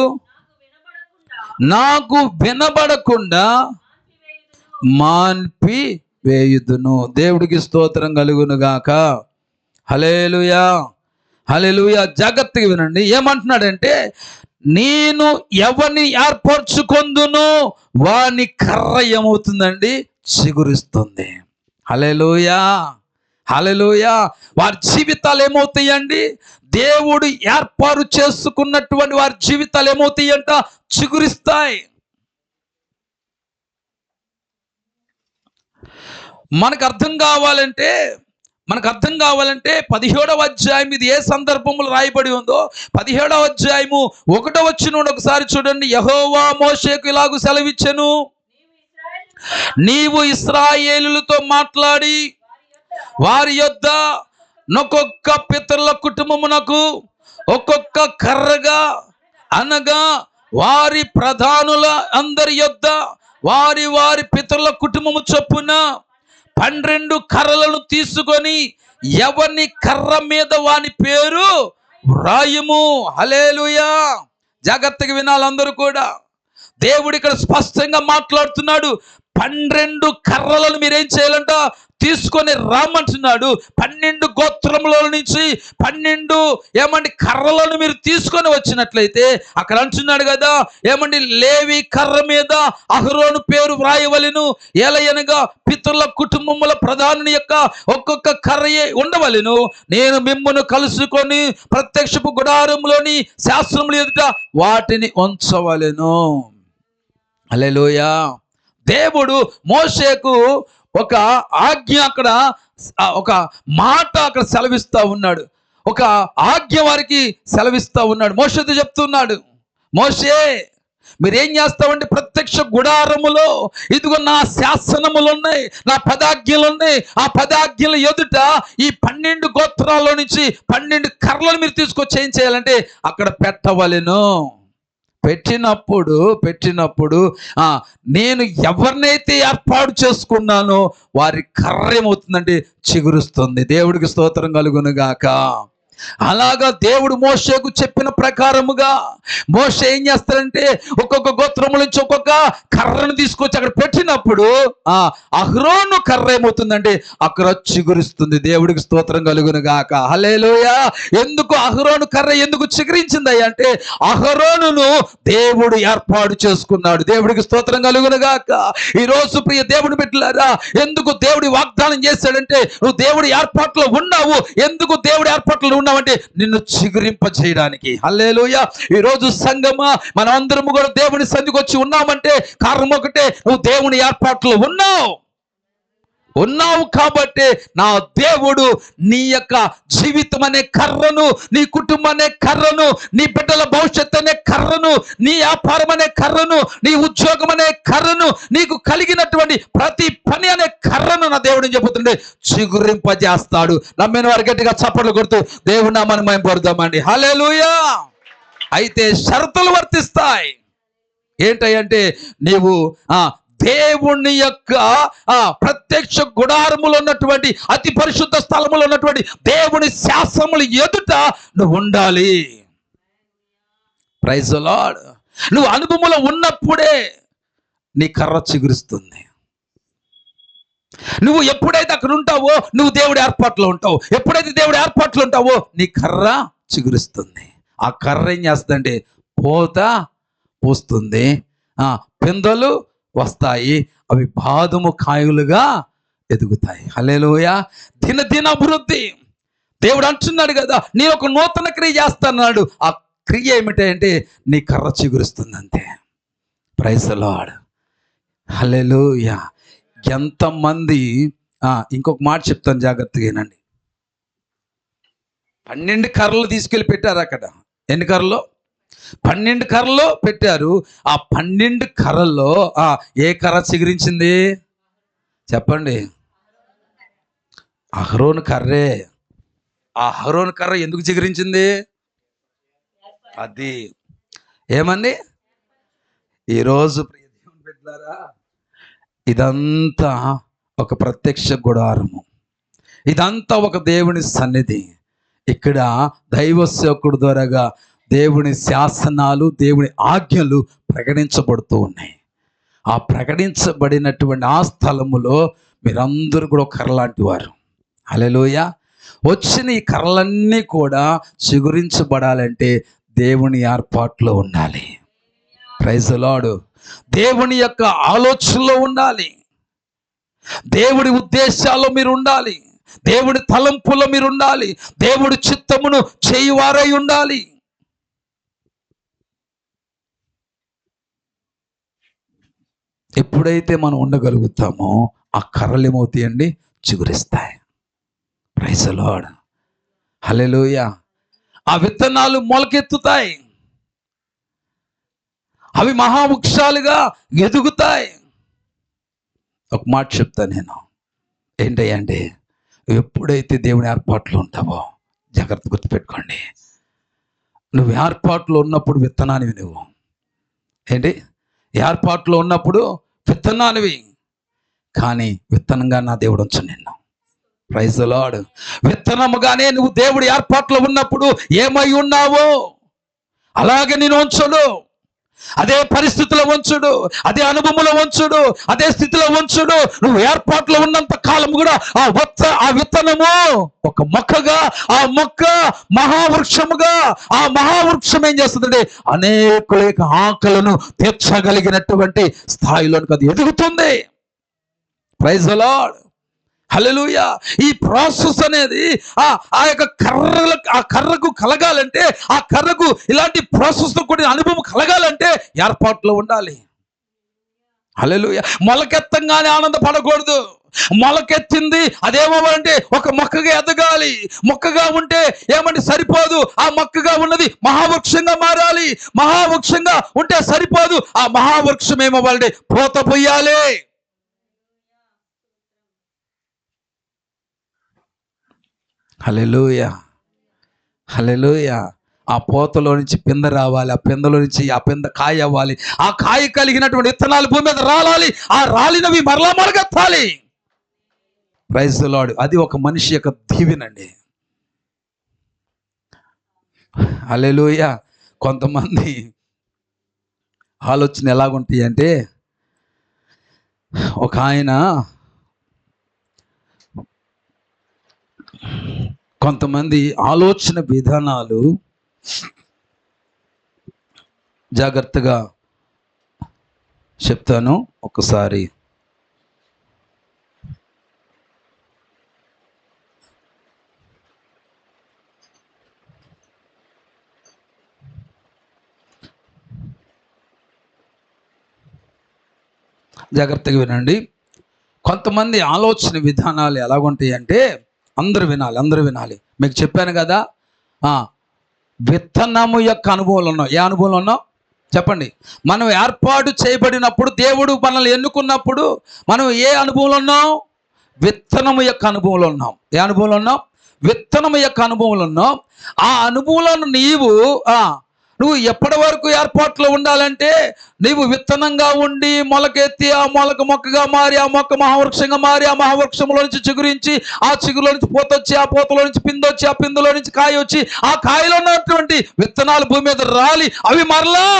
నాకు వినబడకుండా మాన్పి వేయుదును. దేవుడికి స్తోత్రం కలుగును గాక. హల్లెలూయా, హల్లెలూయా. జాగ్రత్తగా వినండి. ఏమంటున్నాడంటే, నేను ఎవరిని ఏర్పరచుకొందును వాని కర్ర ఏమవుతుందండి? చిగురిస్తుంది. హల్లెలూయా, హల్లెలూయా. వారి జీవితాలు ఏమవుతాయండి? దేవుడు ఏర్పాటు చేసుకున్నటువంటి వారి జీవితాలు ఏమవుతాయంట? చిగురిస్తాయి. మనకు అర్థం కావాలంటే 17వ అధ్యాయం ఇది ఏ సందర్భంలో రాయబడి ఉందో 17వ అధ్యాయము 1వ వచనం ఒకసారి చూడండి. యెహోవా మోషేకు ఇలాగు సెలవిచ్చెను, నీవు ఇశ్రాయేలులతో మాట్లాడి వారి యొద్ద ఒక్కొక్క పితరుల కుటుంబమునకు ఒక్కొక్క కర్రగా, అనగా వారి ప్రధానుల అందరి యొద్ద వారి వారి పితరుల కుటుంబము చొప్పున 12 కర్రలను తీసుకొని ఎవరిని కర్ర మీద వాని పేరు వ్రాయుము. హల్లెలూయా. జాగ్రత్తగా వినాలి అందరూ కూడా. దేవుడు ఇక్కడ స్పష్టంగా మాట్లాడుతున్నాడు. 12 కర్రలను మీరేం చేయాలంట? తీసుకొని రామంటున్నాడు. 12 గోత్రముల నుంచి 12 కర్రలను మీరు తీసుకొని వచ్చినట్లయితే అక్కడ అంటున్నాడు కదా, లేవి కర్ర మీద అహరోను పేరు వ్రాయవలెను, ఏలయనగా పితరుల కుటుంబముల ప్రధానుని యొక్క ఒక్కొక్క కర్రయే ఉండవలెను. నేను మిమ్మును కలుసుకొని ప్రత్యక్షపు గుడారంలోని శాస్త్రముల ఎదుట వాటిని ఉంచవలెను. హల్లెలూయా. దేవుడు మోషేకు ఒక ఆజ్ఞ అక్కడ, ఒక మాట అక్కడ సెలవిస్తా ఉన్నాడు. ఒక ఆజ్ఞ వారికి సెలవిస్తా ఉన్నాడు. మోషేతో చెప్తున్నాడు, మోషే మీరేం చేస్తామంటే ప్రత్యక్ష గుడారములో ఇదిగో నా శాసనములు ఉన్నాయి, నా పదాజ్ఞలు ఉన్నాయి. ఆ పదాజ్ఞల ఎదుట ఈ 12 గోత్రాల్లో నుంచి 12 కర్రలను మీరు తీసుకొచ్చి ఏం చేయాలంటే అక్కడ పెట్టవలెను. పెట్టినప్పుడు నేను ఎవరినైతే ఏర్పాటు చేసుకున్నానో వారి కర్ర ఏమవుతుందంటే చిగురుస్తుంది. దేవుడికి స్తోత్రం కలుగును గాక. అలాగా దేవుడు మోషేకు చెప్పిన ప్రకారముగా మోషే ఏం చేస్తాడంటే ఒక్కొక్క గోత్రము నుంచి ఒక్కొక్క కర్రను తీసుకొచ్చి అక్కడ పెట్టినప్పుడు అహరోను కర్ర ఏమవుతుందంటే అక్కడ చిగురిస్తుంది. దేవుడికి స్తోత్రం కలుగును గాక. హల్లెలూయా. ఎందుకు అహరోను కర్ర ఎందుకు చిగురించింది అంటే అహరోనును దేవుడు ఏర్పాటు చేసుకున్నాడు. దేవుడికి స్తోత్రం కలుగును గాక. ఈ రోజు ప్రియ దేవుని బిడ్డలారా, ఎందుకు దేవుడి వాగ్దానం చేశాడంటే నువ్వు దేవుడి ఏర్పాట్లో ఉన్నావు. ఎందుకు దేవుడి ఏర్పాట్లో ఉన్నావంటే నిన్ను చిగురింప చేయడానికి. హల్లెలూయా. ఈ రోజు సంగమా మనం అందరము కూడా దేవుని సన్నిధికి వచ్చి ఉన్నామంటే కారణం ఒకటే, నువ్వు దేవుని ఏర్పాట్లో ఉన్నావు కాబట్టి నా దేవుడు నీ యొక్క జీవితం అనే కర్రను, నీ కుటుంబం అనే కర్రను, నీ బిడ్డల భవిష్యత్తు అనే కర్రను, నీ వ్యాపారం అనే కర్రను, నీ ఉద్యోగం అనే కర్రను, నీకు కలిగినటువంటి ప్రతి పని అనే కర్రను నా దేవుడిని చెబుతుండే చిగురింపజేస్తాడు. నమ్మిన వారి గట్టిగా చప్పట్లు కొడుతూ దేవుడి నామాన్ని మేము పొందుదామండి. హల్లెలూయా. అయితే షరతులు వర్తిస్తాయి. ఏంటంటే నీవు దేవుని యొక్క ప్రత్యక్ష గుడారములో ఉన్నటువంటి అతి పరిశుద్ధ స్థలములో ఉన్నటువంటి దేవుని శాసనములు ఎదుట నువ్వు ఉండాలి. Praise the lord. నువ్వు అనుభవంలో ఉన్నప్పుడే నీ కర్ర చిగురుస్తుంది. నువ్వు ఎప్పుడైతే అక్కడ ఉంటావో నువ్వు దేవుడి ఏర్పాట్లో ఉంటావు. ఎప్పుడైతే దేవుడి ఏర్పాట్లో ఉంటావో నీ కర్ర చిగురుస్తుంది. ఆ కర్ర ఏం చేస్తుందంటే పూత పూస్తుంది, పిందెలు వస్తాయి, అవి బాదము కాయలుగా ఎదుగుతాయి. హల్లెలూయా. దిన అభివృద్ధి. దేవుడు అంటున్నాడు కదా, నేను ఒక నూతన క్రియ చేస్తున్నాడు. ఆ క్రియ ఏమిటంటే నీ కర్ర చిగురుస్తుంది అంతే. Praise the lord. హల్లెలూయా. ఎంతమంది ఇంకొక మాట చెప్తాను, జాగ్రత్తగా వినండి. 12 కర్రలు తీసుకెళ్ళి పెట్టారు అక్కడ. ఎన్ని కర్రలు? 12 కర్రలు పెట్టారు. ఆ 12 కర్రల్లో ఏ కర్ర చిగురించింది చెప్పండి? అహరోను కర్రే. ఆ అహరోను కర్ర ఎందుకు చిగురించింది? అది ఏమండి? ఈరోజు ప్రియ దేవుని బిడ్డలారా, ఇదంతా ఒక ప్రత్యక్ష గుడారము, ఇదంతా ఒక దేవుని సన్నిధి. ఇక్కడ దైవ సేవకుడు ద్వారాగా దేవుని శాసనాలు, దేవుని ఆజ్ఞలు ప్రకటించబడుతూ ఉన్నాయి. ఆ ప్రకటించబడినటువంటి ఆ స్థలములో మీరందరూ కూడా కర్రలాంటి వారు. హల్లెలూయా. వచ్చిన ఈ కర్రలన్నీ కూడా చిగురించబడాలంటే దేవుని ఏర్పాట్లో ఉండాలి. Praise the lord. దేవుని యొక్క ఆలోచనలో ఉండాలి. దేవుడి ఉద్దేశాల్లో మీరు ఉండాలి. దేవుడి తలంపులో మీరు ఉండాలి. దేవుడి చిత్తమును చేయువారై ఉండాలి. ఎప్పుడైతే మనం ఉండగలుగుతామో ఆ కర్రలు ఏమవుతాయండి? చిగురిస్తాయి. Praise the lord. హల్లెలూయా. ఆ విత్తనాలు మొలకెత్తుతాయి, అవి మహావృక్షాలుగా ఎదుగుతాయి. ఒక మాట చెప్తాను నేను, ఏంటంటే ఎప్పుడైతే దేవుని ఏర్పాట్లో ఉంటావో, జాగ్రత్త గుర్తుపెట్టుకోండి, నువ్వు ఏర్పాట్లో ఉన్నప్పుడు విత్తనానివి. నువ్వు ఏంటి? ఏర్పాట్లో ఉన్నప్పుడు విత్తనానివి, కానీ విత్తనంగా నా దేవుడు ఉంచు నిన్ను. Praise the lord. విత్తనముగానే నువ్వు దేవుడి ఏర్పాట్లో ఉన్నప్పుడు ఏమై ఉన్నావో అలాగే నేను ఉంచుడు. అదే పరిస్థితిలో ఉంచుడు, అదే అనుభవంలో ఉంచుడు, అదే స్థితిలో ఉంచుడు. నువ్వు ఏర్పాట్లో ఉన్నంత కాలం కూడా ఆ విత్తనము ఒక మొక్కగా, ఆ మొక్క మహావృక్షముగా, ఆ మహావృక్షం ఏం చేస్తుందంటే అనేకుల యొక్క ఆకలను తీర్చగలిగినటువంటి స్థాయిలోనికి అది ఎదుగుతుంది. Praise the lord. హల్లెలూయా. ఈ ప్రాసెస్ అనేది ఆ యొక్క కర్రకు కలగాలంటే, ఆ కర్రకు ఇలాంటి ప్రాసెస్తో కూడిన అనుభవం కలగాలంటే ఏర్పాట్లో ఉండాలి. హల్లెలూయా. మొలకెత్తంగానే ఆనందపడకూడదు. మొలకెత్తింది అదేమవ్వాలంటే ఒక మొక్కగా ఎదగాలి. మొక్కగా ఉంటే ఏమంటే సరిపోదు, ఆ మొక్కగా ఉన్నది మహావృక్షంగా మారాలి. మహావృక్షంగా ఉంటే సరిపోదు, ఆ మహావృక్షం ఏమవ్వాలంటే పూత పొయ్యాలి. హల్లెలూయా, హల్లెలూయా. ఆ పూతలో నుంచి పింద రావాలి, ఆ పిందలో నుంచి ఆ పింద కాయ అవ్వాలి, ఆ కాయ కలిగినటువంటి విత్తనాలు భూమి మీద రాలాలి, ఆ రాలినవి మరలా మొలకెత్తాలి. Praise the lord. అది ఒక మనిషి యొక్క దీవెనండి. హల్లెలూయా. కొంతమంది ఆలోచన ఎలాగుంటాయి అంటే, ఒక ఆయన కొంతమంది ఆలోచన విధానాలు జాగ్రత్తగా చెప్తాను ఒకసారి. జాగ్రత్తగా వినండి. కొంతమంది ఆలోచన విధానాలు ఎలాగుంటాయి అంటే, అందరూ వినాలి. మీకు చెప్పాను కదా, విత్తనము యొక్క అనుభవాలు ఉన్నాం. ఏ అనుభవంలో ఉన్నాం చెప్పండి. మనం ఏర్పాటు చేయబడినప్పుడు, దేవుడు మనల్ని ఎన్నుకున్నప్పుడు మనం ఏ అనుభవంలో ఉన్నాం? విత్తనము యొక్క అనుభవంలో ఉన్నాం. ఏ అనుభవంలో ఉన్నాం? విత్తనము యొక్క అనుభవంలో ఉన్నాం. ఆ అనుభవంలో నువ్వు ఎప్పటి వరకు ఏర్పాట్లో ఉండాలంటే, నీవు విత్తనంగా ఉండి మొలకెత్తి, ఆ మొక్కగా మారి, ఆ మొక్క మహావృక్షంగా మారి, ఆ మహావృక్షంలో నుంచి చిగురించి, ఆ చిగురులో నుంచి పూత వచ్చి, ఆ పూతలో నుంచి పిందొచ్చి, ఆ పిందులో నుంచి కాయ వచ్చి, ఆ కాయలో ఉన్నటువంటి విత్తనాలు భూమి మీద రాలి అవి మరలా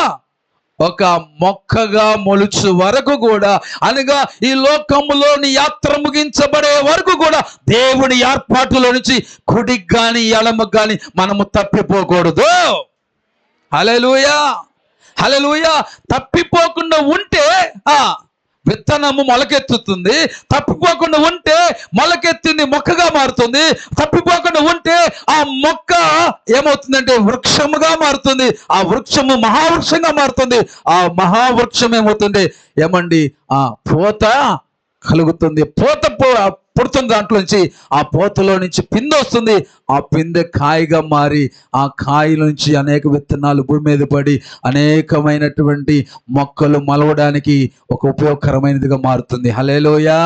ఒక మొక్కగా మొలుచు వరకు కూడా, అనగా ఈ లోకములోని యాత్ర ముగించబడే వరకు కూడా దేవుని ఏర్పాటులో నుంచి కుడికి కానీ ఎడమకు కానీ మనము తప్పిపోకూడదు. హల్లెలూయా, హల్లెలూయా. తప్పిపోకుండా ఉంటే విత్తనము మొలకెత్తుతుంది. తప్పిపోకుండా ఉంటే మొలకెత్తింది మొక్కగా మారుతుంది. తప్పిపోకుండా ఉంటే ఆ మొక్క ఏమవుతుందంటే వృక్షముగా మారుతుంది. ఆ వృక్షము మహావృక్షంగా మారుతుంది. ఆ మహావృక్షం ఏమవుతుంది ఏమండి, ఆ పూత కలుగుతుంది. పూత పుడుతుంది. దాంట్లోంచి ఆ పూతలో నుంచి పిందె వస్తుంది. ఆ పిందె కాయగా మారి, ఆ కాయ నుంచి అనేక విత్తనాలు భూమి మీద పడి అనేకమైనటువంటి మొక్కలు మలవడానికి ఒక ఉపయోగకరమైనదిగా మారుతుంది. హల్లెలూయా.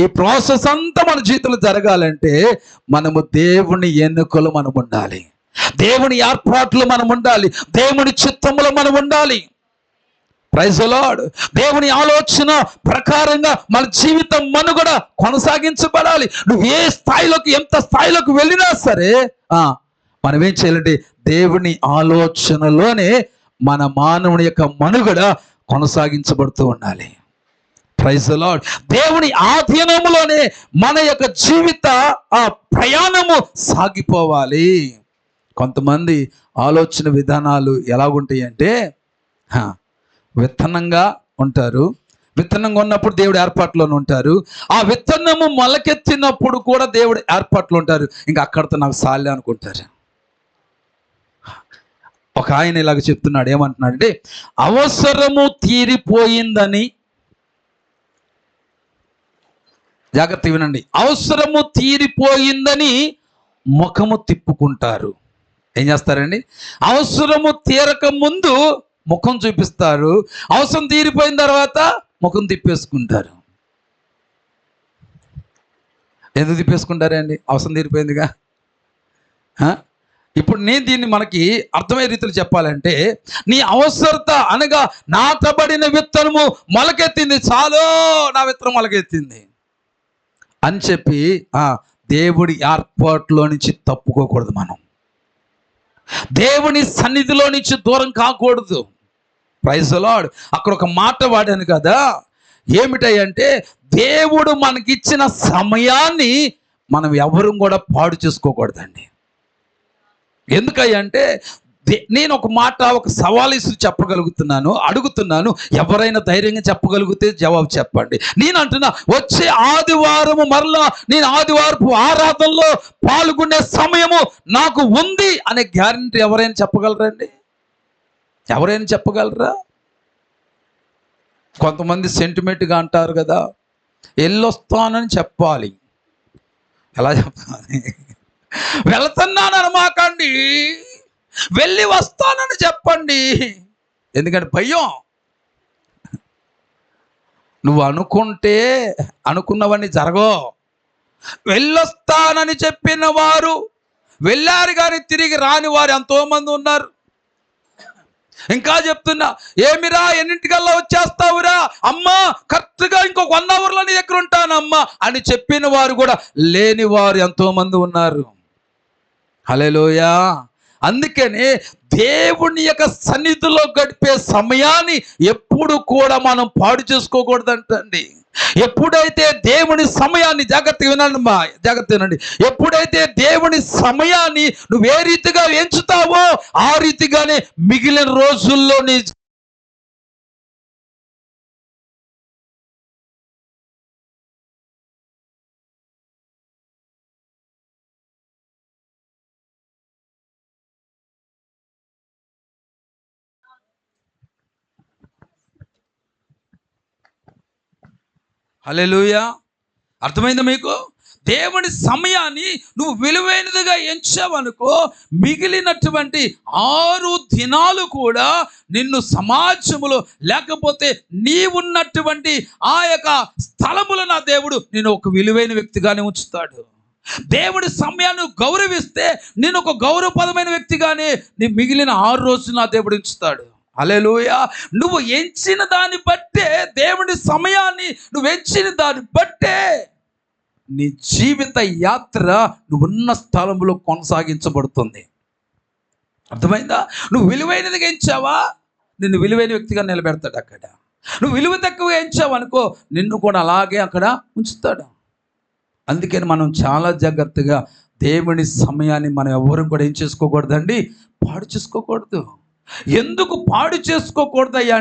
ఈ ప్రాసెస్ అంతా మన జీవితంలో జరగాలంటే మనము దేవుని ఎన్నికలు మనం ఉండాలి, దేవుని ఏర్పాట్లు మనం ఉండాలి, దేవుని చిత్తములో మనం ఉండాలి. Praise the lord. దేవుని ఆలోచన ప్రకారంగా మన జీవితం మనుగడ కొనసాగించబడాలి. నువ్వు ఏ స్థాయిలోకి, ఎంత స్థాయిలోకి వెళ్ళినా సరే మనం ఏం చేయాలంటే దేవుని ఆలోచనలోనే మన మానవుని యొక్క మనుగడ కొనసాగించబడుతూ ఉండాలి. Praise the lord. దేవుని ఆధీనములోనే మన యొక్క జీవిత ప్రయాణము సాగిపోవాలి. కొంతమంది ఆలోచన విధానాలు ఎలాగుంటాయి అంటే, విత్తనంగా ఉంటారు. విత్తనంగా ఉన్నప్పుడు దేవుడు ఏర్పాటులోనే ఉంటారు. ఆ విత్తనము మొలకెత్తినప్పుడు కూడా దేవుడు ఏర్పాటులో ఉంటారు. ఇంకా అక్కడితో నాకు సాలే అనుకుంటారు. ఒక ఆయన ఇలాగ చెప్తున్నాడు. ఏమంటున్నాడంటే, అవసరము తీరిపోయిందని, జాగ్రత్త వినండి, అవసరము తీరిపోయిందని ముఖము తిప్పుకుంటారు. ఏం చేస్తారండి? అవసరము తీరక ముందు ముఖం చూపిస్తారు, అవసరం తీరిపోయిన తర్వాత ముఖం తిప్పేసుకుంటారు. ఎందుకు తిప్పేసుకుంటారండి? అవసరం తీరిపోయిందిగా. ఇప్పుడు నేను దీన్ని మనకి అర్థమయ్యే రీతిలో చెప్పాలంటే, నీ అవసరత అనగా నాటబడిన విత్తనము మొలకెత్తింది, చాలు నా విత్తనం మొలకెత్తింది అని చెప్పి దేవుడి ఏర్పాటులో నుంచి తప్పుకోకూడదు. మనం దేవుని సన్నిధిలో నుంచి దూరం కాకూడదు. Praise the lord. అక్కడ ఒక మాట వాడాను కదా, ఏమిటంటే దేవుడు మనకిచ్చిన సమయాన్ని మనం ఎవరు కూడా పాడు చేసుకోకూడదండి. ఎందుకంటే నేను ఒక మాట, ఒక సవాలు చెప్పగలుగుతున్నాను, అడుగుతున్నాను. ఎవరైనా ధైర్యంగా చెప్పగలిగితే జవాబు చెప్పండి. నేను అంటున్నా, వచ్చే ఆదివారము మరలా నేను ఆదివారపు ఆరాధనలో పాల్గొనే సమయము నాకు ఉంది అనే గ్యారెంటీ ఎవరైనా చెప్పగలరండి? ఎవరైనా చెప్పగలరా? కొంతమంది సెంటిమెంట్గా అంటారు కదా, వెళ్ళొస్తానని చెప్పాలి. ఎలా చెప్పాలి? వెళ్తున్నాను అనమాకండి, వెళ్ళి వస్తానని చెప్పండి. ఎందుకంటే భయం. నువ్వు అనుకుంటే అనుకున్నవన్నీ జరగవు. వెళ్ళొస్తానని చెప్పిన వారు వెళ్ళారు కానీ తిరిగి రాని వారు ఎంతోమంది ఉన్నారు. ఇంకా చెప్తున్నా, ఏమిరా ఎన్నింటికల్లా వచ్చేస్తావురా, అమ్మా కరెక్ట్గా ఇంకొక 1 అవర్లో నీ దగ్గర ఉంటానమ్మా అని చెప్పిన వారు కూడా లేని వారు ఎంతోమంది ఉన్నారు. హల్లెలూయా. అందుకని దేవుని యొక్క సన్నిధిలో గడిపే సమయాన్ని ఎప్పుడు కూడా మనం పాడు చేసుకోకూడదంటండి. ఎప్పుడైతే దేవుని సమయాన్ని జాగ్రత్త వినండి. ఎప్పుడైతే దేవుని సమయాన్ని నువ్వు ఏ రీతిగా ఎంచుతావో ఆ రీతిగానే మిగిలిన రోజుల్లో నీ హల్లెలూయా. అర్థమైందా మీకు? దేవుని సమయాన్ని నువ్వు విలువైనదిగా ఎంచావనుకో, మిగిలినటువంటి 6 దినాలు కూడా నిన్ను సమాజములో లేకపోతే నీవున్నటువంటి ఆ యొక్క స్థలములో నా దేవుడు నిన్ను ఒక విలువైన వ్యక్తిగానే ఉంచుతాడు. దేవుడి సమయాన్ని గౌరవిస్తే నేను ఒక గౌరవపదమైన వ్యక్తిగానే నీ మిగిలిన 6 రోజులు నా దేవుడు ఉంచుతాడు. హల్లెలూయా. నువ్వు ఎంచిన దాన్ని బట్టే, దేవుడి సమయాన్ని నువ్వు ఎంచిన దాన్ని బట్టే నీ జీవిత యాత్ర నువ్వున్న స్థలంలో కొనసాగించబడుతుంది. అర్థమైందా? నువ్వు విలువైనదిగా ఎంచావా, నిన్ను విలువైన వ్యక్తిగా నిలబెడతాడు. అక్కడ నువ్వు విలువ తక్కువగా ఎంచావనుకో, నిన్ను కూడా అలాగే అక్కడ ఉంచుతాడు. అందుకని మనం చాలా జాగ్రత్తగా దేవుని సమయాన్ని మనం ఎవరు కూడా ఏం చేసుకోకూడదండి, పాడు చేసుకోకూడదు. ఎందుకు పాడు చేసుకోకూడదయ్యా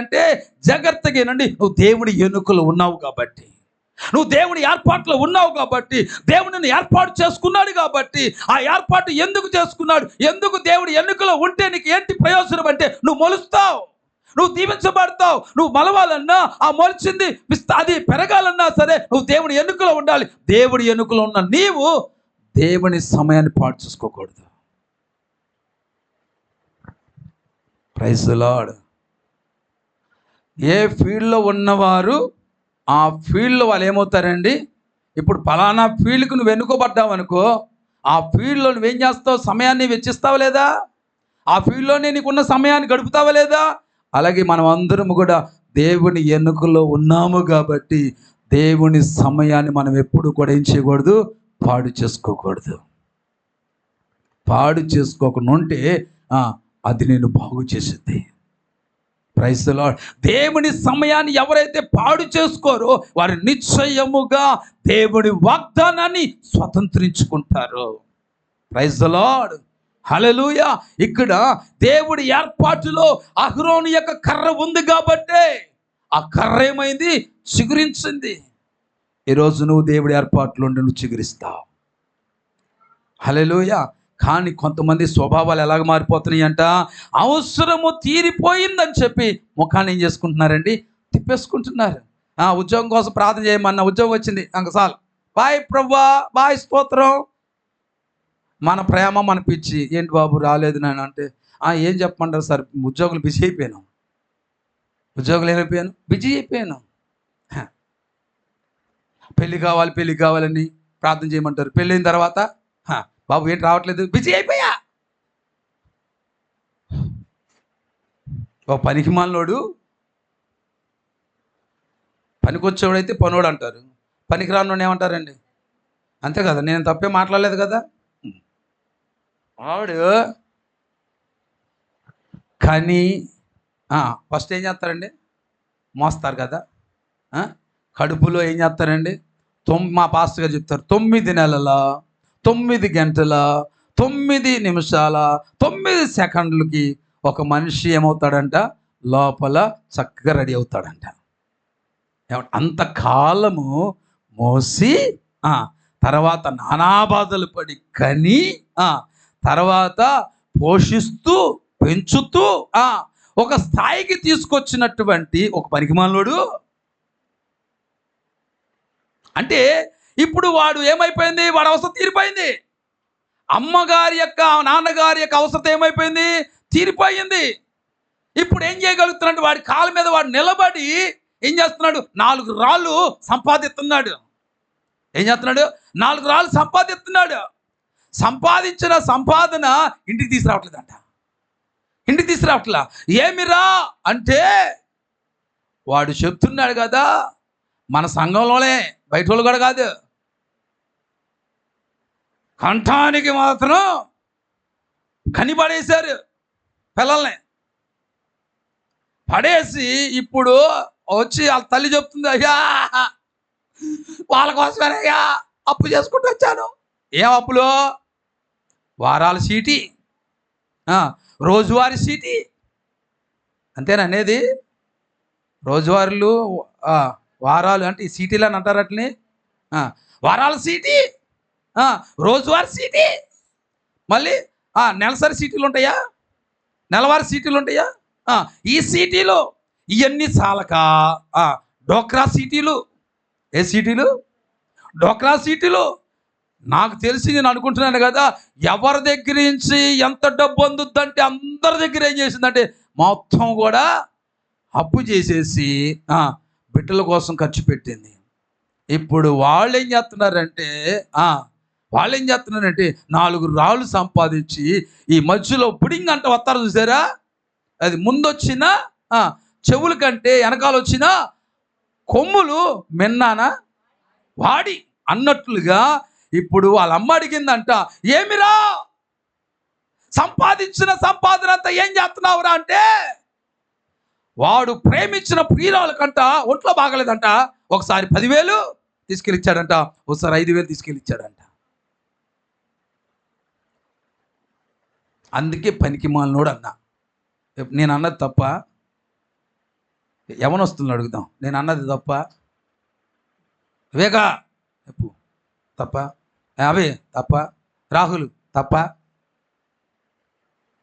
అంటే జాగ్రత్తగా ఏనండి, నువ్వు దేవుని ఎన్నికలో ఉన్నావు కాబట్టి, నువ్వు దేవుని ఏర్పాట్లో ఉన్నావు కాబట్టి, దేవుడిని ఏర్పాటు చేసుకున్నాడు కాబట్టి, ఆ ఏర్పాటు ఎందుకు చేసుకున్నాడు, ఎందుకు దేవుడి ఎన్నికలో ఉంటే నీకు ఏంటి ప్రయోజనం అంటే, నువ్వు మొలుస్తావు, నువ్వు దీవించబడతావు. నువ్వు మలవాలన్నా, ఆ మొలిచింది అది పెరగాలన్నా సరే నువ్వు దేవుడి ఎన్నికలో ఉండాలి. దేవుడి ఎన్నికలో ఉన్న నీవు దేవుని సమయాన్ని పాడు చేసుకోకూడదు. Praise the lord. ఏ ఫీల్డ్లో ఉన్నవారు ఆ ఫీల్డ్లో వాళ్ళు ఏమవుతారండి, ఇప్పుడు పలానా ఫీల్డ్కి నువ్వు ఎన్నుకోబడ్డావు అనుకో, ఆ ఫీల్డ్లో నువ్వేం చేస్తావు, సమయాన్ని వెచ్చిస్తావా లేదా, ఆ ఫీల్డ్లోనే నీకున్న సమయాన్ని గడుపుతావా లేదా. అలాగే మనం అందరం కూడా దేవుని ఎన్నికల్లో ఉన్నాము కాబట్టి దేవుని సమయాన్ని మనం ఎప్పుడు కూడా ఏం చేయకూడదు, పాడు చేసుకోకూడదు. పాడు చేసుకోకుండా ఉంటే అది నేను బాగు చేసింది. Praise the lord. దేవుని సమయాన్ని ఎవరైతే పాడు చేసుకోరో వారు నిశ్చయముగా దేవుని వాగ్దానాన్ని స్వతంత్రించుకుంటారు. Praise the lord. హల్లెలూయా. ఇక్కడ దేవుడి ఏర్పాటులో అహరోను యొక్క కర్ర ఉంది కాబట్టి ఆ కర్ర ఏమైంది, చిగురించింది. ఈరోజు నువ్వు దేవుడి ఏర్పాటులో నువ్వు చిగురిస్తావు. హల్లెలూయా. కానీ కొంతమంది స్వభావాలు ఎలాగ మారిపోతున్నాయి అంట, అవసరము తీరిపోయిందని చెప్పి ముఖాన్ని ఏం చేసుకుంటున్నారండి, తిప్పేసుకుంటున్నారు. ఉద్యోగం కోసం ప్రార్థన చేయమన్నా, ఉద్యోగం వచ్చింది అంక చాలు, బాయ్ ప్రభువా, బాయ్ స్తోత్రం. మన ప్రేమ మన పిచ్చి, ఏంటి బాబు రాలేదు నేను అంటే, ఏం చెప్పమంటారు సార్, ఉద్యోగులు బిజీ అయిపోయాను. ఉద్యోగులు ఏమైపోయాను, బిజీ అయిపోయాను. పెళ్ళి కావాలని ప్రార్థన చేయమంటారు. పెళ్ళైన తర్వాత బాబు ఏంటి రావట్లేదు, బిజీ అయిపోయా. ఒక పనికి మాలినోడు, పనికొచ్చేవాడైతే పనోడు అంటారు, పనికి రానోడు ఏమంటారండి, అంతే కదా. నేను తప్పే మాట్లాడలేదు కదా. ఆవిడ కానీ ఫస్ట్ ఏం చేస్తారండి, మోస్తారు కదా. కడుపులో ఏం చేస్తారండి, మా పాస్టర్ గారు చెప్తారు, 9 నెలల 9 గంటల 9 నిమిషాల 9 సెకండ్లకి ఒక మనిషి ఏమవుతాడంట, లోపల చక్కగా రెడీ అవుతాడంట. అంత కాలము మోసి తర్వాత నానా బాధలు పడి కని తర్వాత పోషిస్తూ పెంచుతూ ఒక స్థాయికి తీసుకొచ్చినటువంటి ఒక పనికిమాలోడు. అంటే ఇప్పుడు వాడు ఏమైపోయింది? వాడి అవసరం తీరిపోయింది. అమ్మగారి యొక్క నాన్నగారి యొక్క అవసరం ఏమైపోయింది? తీరిపోయింది. ఇప్పుడు ఏం చేయగలుగుతున్నాడు? వాడి కాళ్ళ మీద వాడు నిలబడి ఏం చేస్తున్నాడు? 4 రాళ్ళు సంపాదిస్తున్నాడు. ఏం చేస్తున్నాడు? 4 రాళ్ళు సంపాదిస్తున్నాడు. సంపాదించిన సంపాదన ఇంటికి తీసుకురావట్లేదంట. ఇంటికి తీసుకురావట్లా. ఏమిరా అంటే వాడు చెప్తున్నాడు కదా, మన సంఘంలోనే, బయట వాళ్ళు కూడా కాదు, కంఠానికి మాత్రం కనిపడేశారు పిల్లల్ని. పడేసి ఇప్పుడు వచ్చి వాళ్ళ తల్లి చెప్తుంది, అయ్యా వాళ్ళ కోసమేనయ్యా అప్పు చేసుకుంటూ వచ్చాను. ఏం అప్పులో? వారాల సీటీ, రోజువారీ సీటీ, అంతేనా అనేది? రోజువారీలు వారాలు అంటే ఈ సీటీలు అని అంటారు. అట్లని వారాల సీటీ, రోజువారీ సీటీ, మళ్ళీ నెలసరి సీటీలు ఉంటాయా, నెలవారీ సీటీలు ఉంటాయా? ఈ సీటీలు ఇవన్నీ చాలక డోక్రా సీటీలు. ఏ సీటీలు? డోక్రా సీటీలు. నాకు తెలిసి నేను అనుకుంటున్నాను కదా, ఎవరి దగ్గర నుంచి ఎంత డబ్బు అందుద్దంటే అందరి దగ్గర ఏం చేసిందంటే మొత్తం కూడా అప్పు చేసేసి బిడ్డల కోసం ఖర్చు పెట్టింది. ఇప్పుడు వాళ్ళు ఏం చేస్తున్నారంటే 4 రాళ్ళు సంపాదించి ఈ మధ్యలో పుడింగ్ అంట వస్తారు చూసారా, అది ముందొచ్చిన చెవుల కంటే వెనకాల వచ్చిన కొమ్ములు మిన్నాన వాడి అన్నట్లుగా ఇప్పుడు వాళ్ళ అమ్మ అడిగిందంట, ఏమిరా సంపాదించిన సంపాదన అంతా ఏం చేస్తున్నావురా అంటే, వాడు ప్రేమించిన ప్రియురాల కంట ఒంట్లో బాగలేదంట. ఒకసారి 10,000 తీసుకెళ్ళిచ్చాడంట, ఒకసారి 5,000 తీసుకెళ్ళిచ్చాడంట. అందుకే పనికి మాలినోడు అన్నా. నేను అన్నది తప్ప? యవనస్తులను అడుగుదాం, నేను అన్నది తప్ప? వివేకా చెప్పు, తప్ప? అవి తప్ప? రాహుల్ తప్ప?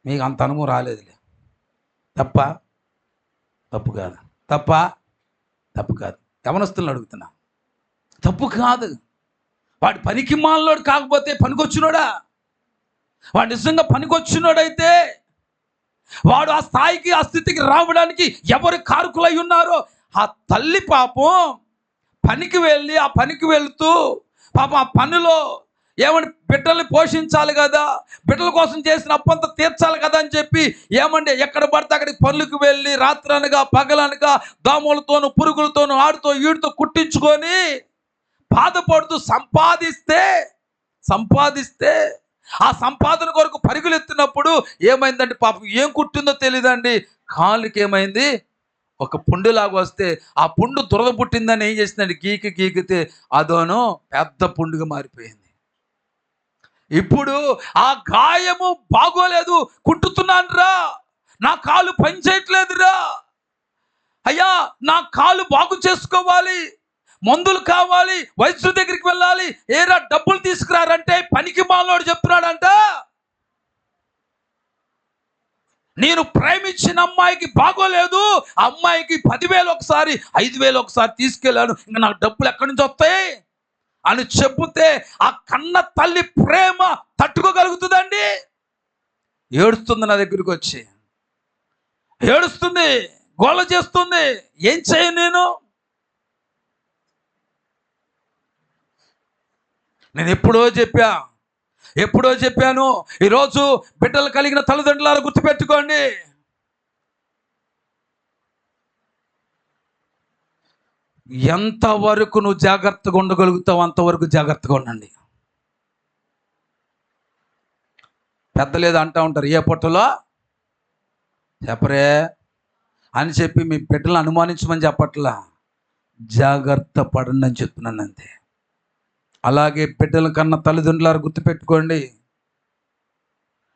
మీకు అంత అనుభవం రాలేదులే. తప్ప? తప్పు కాదు. తప్ప? తప్పు కాదు. యవనస్తులను అడుగుతున్నా, తప్పు కాదు. వాడు పనికి మాలినోడు కాకపోతే పనికొచ్చినోడా? వాడు నిజంగా పనికొచ్చినోడైతే వాడు ఆ స్థాయికి, ఆ స్థితికి రావడానికి ఎవరు కారకులై ఉన్నారో ఆ తల్లి పాపం పనికి వెళ్ళి, ఆ పనికి వెళుతూ పాపం ఆ పనిలో ఏమంటే బిడ్డల్ని పోషించాలి కదా, బిడ్డల కోసం చేసిన అప్పంతా తీర్చాలి కదా అని చెప్పి ఏమంటే ఎక్కడ పడితే అక్కడికి పనులకు వెళ్ళి రాత్రనగా పగలనగా దోమలతోనూ పురుగులతోనూ ఆడుతూ ఈడుతో కుట్టించుకొని బాధపడుతూ సంపాదిస్తే ఆ సంపాదన కొరకు పరుగులు ఎత్తినప్పుడు ఏమైందంటే పాపం ఏం కుట్టిందో తెలియదండి, కాళ్ళకి ఏమైంది, ఒక పుండులాగా వస్తే ఆ పుండు దురద పుట్టిందని ఏం చేసిందండి, గీకితే అదోనో పెద్ద పుండుగా మారిపోయింది. ఇప్పుడు ఆ గాయము బాగోలేదు, కుట్టుతున్నాను రా, నా కాలు పని చేయట్లేదురా, అయ్యా నా కాలు బాగు చేసుకోవాలి, మందులు కావాలి, వైద్యుల దగ్గరికి వెళ్ళాలి, ఏరా డబ్బులు తీసుకురారంటే పనికి మాలోడు చెప్తున్నాడంట, నేను ప్రేమించిన అమ్మాయికి బాగోలేదు, అమ్మాయికి 10,000 ఒకసారి 5,000 ఒకసారి తీసుకెళ్ళాను, ఇంకా నాకు డబ్బులు ఎక్కడి నుంచి వస్తాయి అని చెబితే ఆ కన్న తల్లి ప్రేమ తట్టుకోగలుగుతుందండి? ఏడుస్తుంది, నా దగ్గరికి వచ్చి ఏడుస్తుంది, గోల చేస్తుంది. ఏం చేయను నేను ఎప్పుడో చెప్పాను. ఈరోజు బిడ్డలు కలిగిన తల్లిదండ్రులను గుర్తుపెట్టుకోండి. ఎంతవరకు నువ్వు జాగ్రత్తగా ఉండగలుగుతావు అంతవరకు జాగ్రత్తగా ఉండండి. పెద్దలేదు అంటూ ఉంటారు, ఏ పొట్టలో చెప్పరే అని చెప్పి మీ బిడ్డలను అనుమానించమని చెప్పట్లా, జాగ్రత్త పడండి అని చెప్తున్నాను అంతే. అలాగే బిడ్డల కన్నా తల్లిదండ్రులారు గుర్తుపెట్టుకోండి.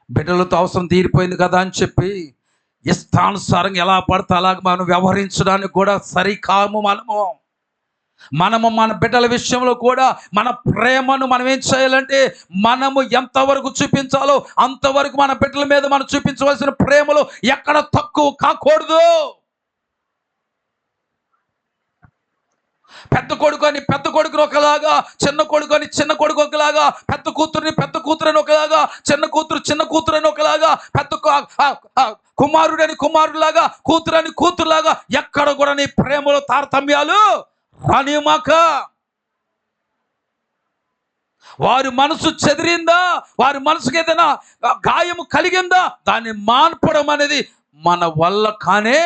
బిడ్డలతో అవసరం తీరిపోయింది కదా అని చెప్పి ఇష్టానుసారంగా ఎలా పడితే అలాగ మనం వ్యవహరించడానికి కూడా సరికాము. మనము మనము మన బిడ్డల విషయంలో కూడా మన ప్రేమను మనం ఏం చేయాలంటే, మనము ఎంతవరకు చూపించాలో అంతవరకు మన బిడ్డల మీద మనం చూపించవలసిన ప్రేమలో ఎక్కడ తక్కువ కాకూడదు. పెద్ద కొడుకుని ఒకలాగా, చిన్న కొడుకు ఒకలాగా, పెద్ద కూతురుని ఒకలాగా, చిన్న కూతురుని ఒకలాగా, కుమారులాగా, కూతురులాగా ఎక్కడ కూడా నీ ప్రేమలో తారతమ్యాలు రానిమాక. వారి మనసు చెదిరిందా, వారి మనసుకి ఏదైనా గాయము కలిగిందా, దాన్ని మాన్పడం అనేది మన వల్ల కానే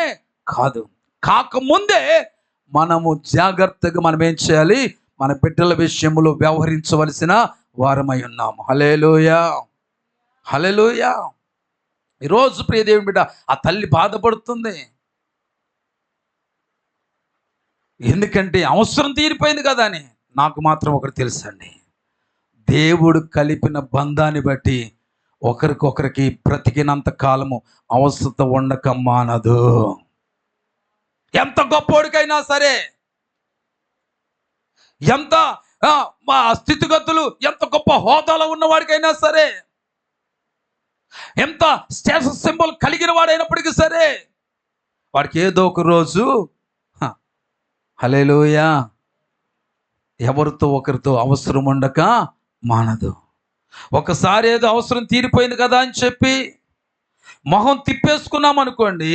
కాదు. కాకముందే మనము జాగ్రత్తగా మనం ఏం చేయాలి, మన బిడ్డల విషయంలో వ్యవహరించవలసిన వారమై ఉన్నాము. హల్లెలూయా, హల్లెలూయా. ఈరోజు ప్రియ దేవుని బిడ్డ, ఆ తల్లి బాధపడుతుంది. ఎందుకంటే అవసరం తీరిపోయింది కదా అని. నాకు మాత్రం ఒకటి తెలుసండి, దేవుడు కలిపిన బంధాన్ని బట్టి ఒకరికొకరికి బ్రతికినంత కాలము అవసరం ఉండక మానదు. ఎంత గొప్పోడికైనా సరే, ఎంత స్థితిగతులు, ఎంత గొప్ప హోదాలో ఉన్నవాడికైనా సరే, ఎంత స్టేటస్ సింబల్ కలిగిన వాడైనప్పటికీ సరే, వాడికి ఏదో ఒక రోజు హల్లెలూయా ఎవరితో ఒకరితో అవసరం ఉండక మానదు. ఒకసారి ఏదో అవసరం తీరిపోయింది కదా అని చెప్పి మొహం తిప్పేసుకున్నాం అనుకోండి,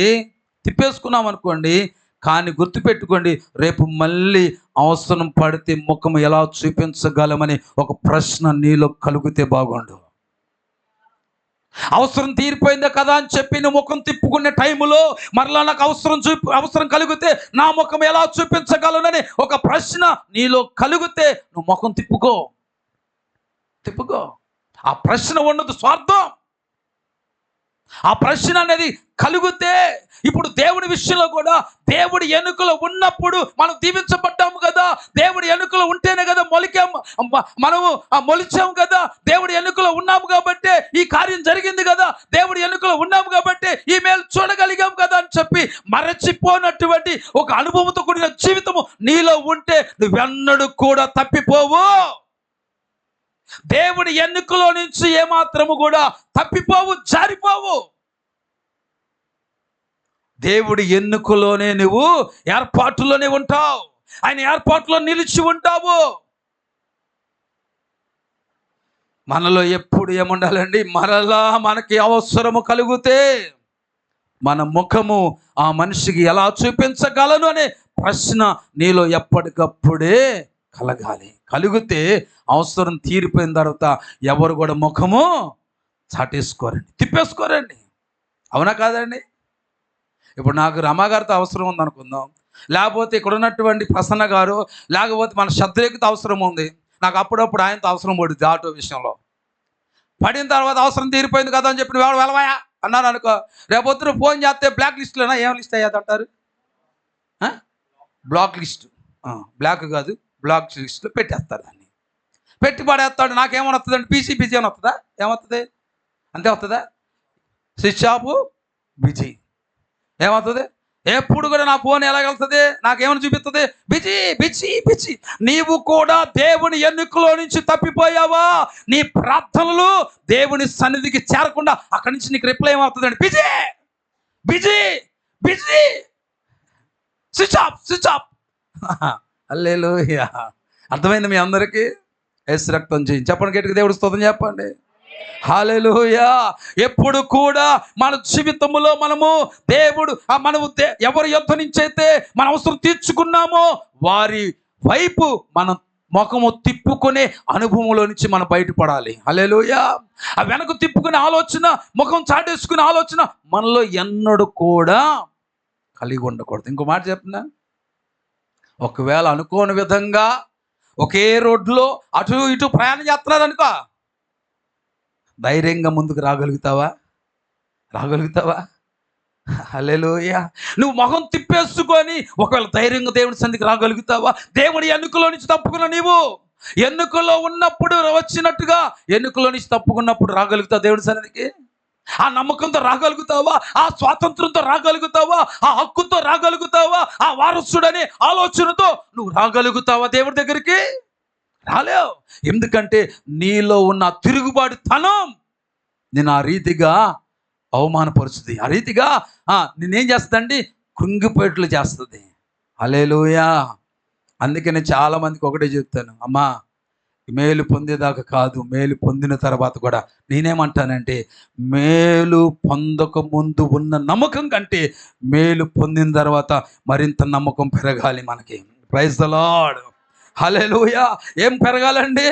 కానీ గుర్తుపెట్టుకోండి, రేపు మళ్ళీ అవసరం పడితే ముఖం ఎలా చూపించగలమని ఒక ప్రశ్న నీలో కలిగితే బాగుండు. అవసరం తీరిపోయిందే కదా అని చెప్పి నువ్వు ముఖం తిప్పుకునే టైంలో మరలా నాకు అవసరం కలిగితే నా ముఖం ఎలా చూపించగలనని ఒక ప్రశ్న నీలో కలిగితే నువ్వు ముఖం తిప్పుకో. ఆ ప్రశ్న ఉన్నది స్వార్థం. ఆ ప్రశ్న అనేది కలిగితే, ఇప్పుడు దేవుడి విషయంలో కూడా దేవుడి ఎన్నికలో ఉన్నప్పుడు మనం దీవించబడ్డాము కదా, దేవుడి ఎన్నికలో ఉంటేనే కదా మనము మొలిచాము కదా, దేవుడి ఎన్నికలో ఉన్నాము కాబట్టి ఈ కార్యం జరిగింది కదా, దేవుడి ఎన్నికలో ఉన్నాము కాబట్టి ఈ మేలు చూడగలిగాము కదా అని చెప్పి మరచిపోయినటువంటి ఒక అనుభవంతో కూడిన జీవితము నీలో ఉంటే నువ్వెన్నడూ కూడా తప్పిపోవు. దేవుడి ఎన్నికలో నుంచి ఏమాత్రము కూడా తప్పిపోవు, జారిపోవు. దేవుడి ఎన్నికలోనే నువ్వు ఏర్పాటులోనే ఉంటావు, ఆయన ఏర్పాటులో నిలిచి ఉంటావు. మనలో ఎప్పుడు ఏముండాలండి, మరలా మనకి అవసరము కలిగితే మన ముఖము ఆ మనిషికి ఎలా చూపించగలను అనే ప్రశ్న నీలో ఎప్పటికప్పుడే కలగాలి. కలిగితే అవసరం తీరిపోయిన తర్వాత ఎవరు కూడా ముఖము తిప్పేసుకోరండి. అవునా కాదండి? ఇప్పుడు నాకు రమాగారితో అవసరం ఉంది అనుకుందాం, లేకపోతే ఇక్కడ ఉన్నటువంటి ప్రసన్న గారు, లేకపోతే మన శత్రుఘ్నతో అవసరం ఉంది, నాకు అప్పుడప్పుడు ఆయనతో అవసరం పడుద్ది. ఆటో విషయంలో పడిన తర్వాత అవసరం తీరిపోయింది కదా అని చెప్పి నువ్వు వెళ్ళవాయా అన్నాను అనుకో, రేపొద్దున ఫోన్ చేస్తే బ్లాక్ లిస్టులోనా, ఏం లిస్ట్ అయ్యాదంటారు? బ్లాక్ లిస్ట్, బ్లాక్ కాదు బ్లాక్ లిస్టులో పెట్టేస్తారు. దాన్ని పెట్టి పడేస్తాడు. నాకేమని వస్తుందండి, పీసీ అని వస్తుందా? ఏమవుతుంది? అంతే వస్తుందా? Switch off busy. ఏమవుతుంది? ఎప్పుడు కూడా నా ఫోన్ ఎలాగెళ్తుంది, నాకేమని చూపిస్తుంది? బిజీ. నీవు కూడా దేవుని ఎన్నికలో నుంచి తప్పిపోయావా? నీ ప్రార్థనలు దేవుని సన్నిధికి చేరకుండా అక్కడి నుంచి నీకు రిప్లై ఏమవుతుందండి? బిజీ. Switch off. హల్లెలూయా. అర్థమైంది మీ అందరికీ? యేసు రక్తం చేయించి చెప్పండి, గట్టిగా దేవుడి స్తోత్రం చెప్పండి. హల్లెలూయా. ఎప్పుడు కూడా మన జీవితంలో మనము ఎవరి యొద్ద నుంచి అయితే మన అవసరం తీర్చుకున్నామో వారి వైపు మనం ముఖము తిప్పుకునే అనుభవంలో నుంచి మనం బయటపడాలి. హల్లెలూయా. ఆ వెనక తిప్పుకునే ఆలోచన, ముఖం చాటేసుకునే ఆలోచన మనలో ఎన్నడూ కూడా కలిగి ఉండకూడదు. ఇంకో మాట చెప్తున్నా, ఒకవేళ అనుకోని విధంగా ఒకే రోడ్లో అటు ఇటు ప్రయాణం చేస్తున్నారు అనుకో, ధైర్యంగా ముందుకు రాగలుగుతావా? హల్లెలూయా. నువ్వు మొహం తిప్పేసుకొని ఒకవేళ ధైర్యంగా దేవుని సన్నిధికి రాగలుగుతావా? దేవుడి ఎన్నికలో నుంచి తప్పుకున్న నీవు ఎన్నికల్లో ఉన్నప్పుడు వచ్చినట్టుగా ఎన్నికలో నుంచి తప్పుకున్నప్పుడు రాగలుగుతావు దేవుడి సన్నిధికి? ఆ నమ్మకంతో రాగలుగుతావా? ఆ స్వాతంత్రంతో రాగలుగుతావా? ఆ హక్కుతో రాగలుగుతావా? ఆ వారసుడనే ఆలోచనతో నువ్వు రాగలుగుతావా దేవుడి దగ్గరికి? రాలేవు. ఎందుకంటే నీలో ఉన్న తిరుగుబాటుతనం నేను ఆ రీతిగా అవమానపరుస్తుంది. ఆ రీతిగా నేనేం చేస్తుందండి, కృంగిపోయేట్లు చేస్తుంది. హల్లెలూయా. అందుకే నేను చాలా మందికి ఒకటే చెప్తాను, అమ్మా మేలు పొందేదాకా కాదు, మేలు పొందిన తర్వాత కూడా నేనేమంటానంటే, మేలు పొందక ముందు ఉన్న నమ్మకం కంటే మేలు పొందిన తర్వాత మరింత నమ్మకం పెరగాలి మనకి. Praise the lord. హల్లెలూయా. ఏం పెరగాలండి?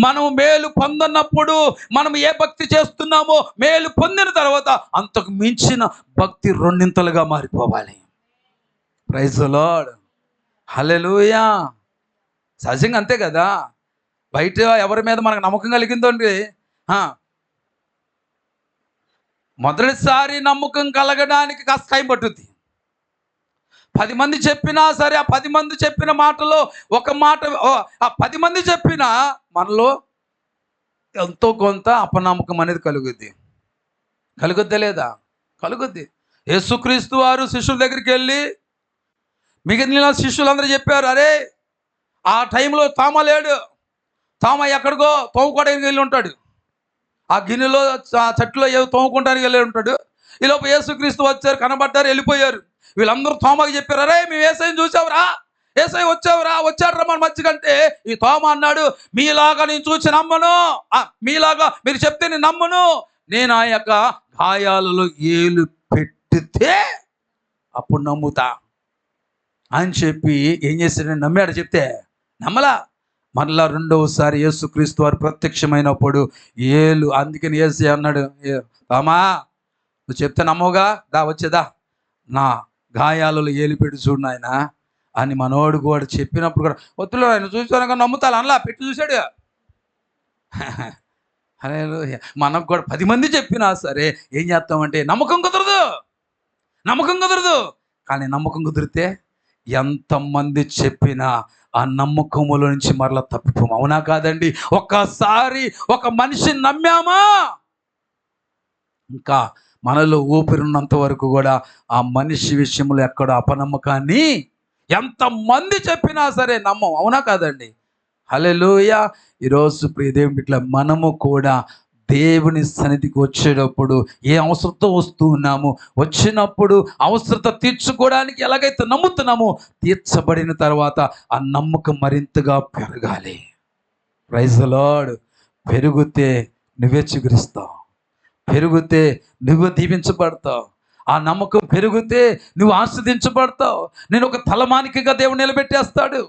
మనం మేలు పొందనప్పుడు మనం ఏ భక్తి చేస్తున్నామో మేలు పొందిన తర్వాత అంతకు మించిన భక్తి రెండింతలుగా మారిపోవాలి. Praise the lord. హల్లెలూయా. సహజంగా అంతే కదా. బయట ఎవరి మీద మనకు నమ్మకం కలిగిందండి, మొదటిసారి నమ్మకం కలగడానికి కాస్త టైం పట్టుద్ది. 10 మంది చెప్పినా సరే, ఆ 10 మంది చెప్పిన మాటలో ఒక మాట, ఆ 10 మంది చెప్పినా మనలో ఎంతో కొంత అపనమ్మకం అనేది కలుగుద్ది. కలుగుద్దా లేదా? కలుగుద్ది. యేసుక్రీస్తు వారు శిష్యుల దగ్గరికి వెళ్ళి మిగిలిన శిష్యులందరూ చెప్పారు, అరే ఆ టైంలో తోమ లేడు, తోమ ఎక్కడికో తోముకోవడానికి వెళ్ళి ఉంటాడు, ఆ గిన్నెలో చెట్టులో ఏదో తోముకోవడానికి వెళ్ళి ఉంటాడు. ఈలోపు యేసుక్రీస్తు వచ్చారు, కనబడ్డారు, వెళ్ళిపోయారు. వీళ్ళందరూ తోమకి చెప్పారు, అరే మేము యేసయ్యని చూసావురా, యేసయ్య వచ్చాడురా మన మధ్యకంటే ఈ తోమ అన్నాడు, మీలాగా నేను చూసి నమ్మను, మీలాగా మీరు చెప్తే నేను నమ్మను, నేను ఆ యొక్క గాయాలలో ఏలు పెట్టితే అప్పుడు నమ్ముతా అని చెప్పి ఏం చేశాడని నమ్మాడు. చెప్తే నమ్మలా. మరలా రెండవసారి యేసుక్రీస్తు వారు ప్రత్యక్షమైనప్పుడు ఏలు, అందుకని యేసు అన్నాడు, తోమా నువ్వు చెప్తే నమ్మవుగా, వచ్చేదా నా గాయాలలో ఏలు పెట్టి చూడు నాయన అని మనోడు కూడా చెప్పినప్పుడు కూడా వద్దులో ఆయన చూసాను నమ్ముతాను అనలా, పెట్టి చూశాడు. హల్లెలూయా. మనకు కూడా 10 మంది చెప్పినా సరే ఏం చేస్తామంటే నమ్మకం కుదరదు. కానీ నమ్మకం కుదిరితే ఎంతమంది చెప్పినా ఆ నమ్మకములో నుంచి మరలా తప్పిపోము. అవునా కాదండి? ఒక్కసారి ఒక మనిషిని నమ్మామా ఇంకా మనలో ఊపిరిన్నంత వరకు కూడా ఆ మనిషి విషయంలో ఎక్కడ అపనమ్మకాన్ని ఎంతమంది చెప్పినా సరే నమ్మం. అవునా కాదండి? హల్లెలూయా. ఈరోజు ప్రియ దేవుని బిడ్డల మనము కూడా దేవుని సన్నిధికి వచ్చేటప్పుడు ఏ అవసరంతో వస్తూ ఉన్నాము, వచ్చినప్పుడు అవసరత తీర్చుకోవడానికి ఎలాగైతే నమ్ముతున్నామో తీర్చబడిన తర్వాత ఆ నమ్మకం మరింతగా పెరగాలి. Praise the Lord. పెరిగితే నువ్వే చిగురిస్తావు, పెరిగితే నువ్వు దీవించబడతావు, ఆ నమ్మకం పెరిగితే నువ్వు ఆస్వాదించబడతావు. నేను ఒక తలమానికగా దేవుడు నిలబెట్టేస్తాడు.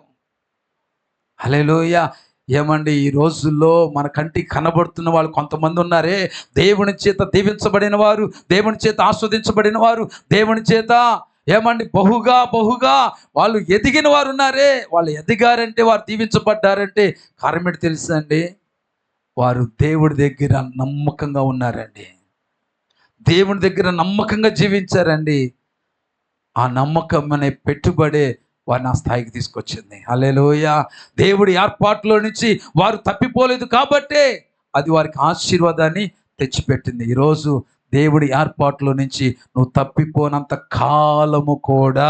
హల్లెలూయా. ఏమండి, ఈ రోజుల్లో మన కంటికి కనబడుతున్న వాళ్ళు కొంతమంది ఉన్నారే, దేవుని చేత దీవించబడిన వారు, దేవుని చేత ఆస్వాదించబడిన వారు, దేవుని చేత ఏమండి బహుగా వాళ్ళు ఎదిగిన వారు ఉన్నారే. వాళ్ళు ఎదిగారంటే, వారు దీవించబడ్డారంటే కారణం ఏంటి తెలుసా అండి? వారు దేవుడి దగ్గర నమ్మకంగా ఉన్నారండి, దేవుని దగ్గర నమ్మకంగా జీవించారండి. ఆ నమ్మకం అనే పెట్టుబడే వారిని ఆ స్థాయికి తీసుకొచ్చింది. హల్లెలూయా. దేవుడి ఏర్పాటులో నుంచి వారు తప్పిపోలేదు కాబట్టే అది వారికి ఆశీర్వాదాన్ని తెచ్చిపెట్టింది. ఈరోజు దేవుడి ఏర్పాటులో నుంచి నువ్వు తప్పిపోనంత కాలము కూడా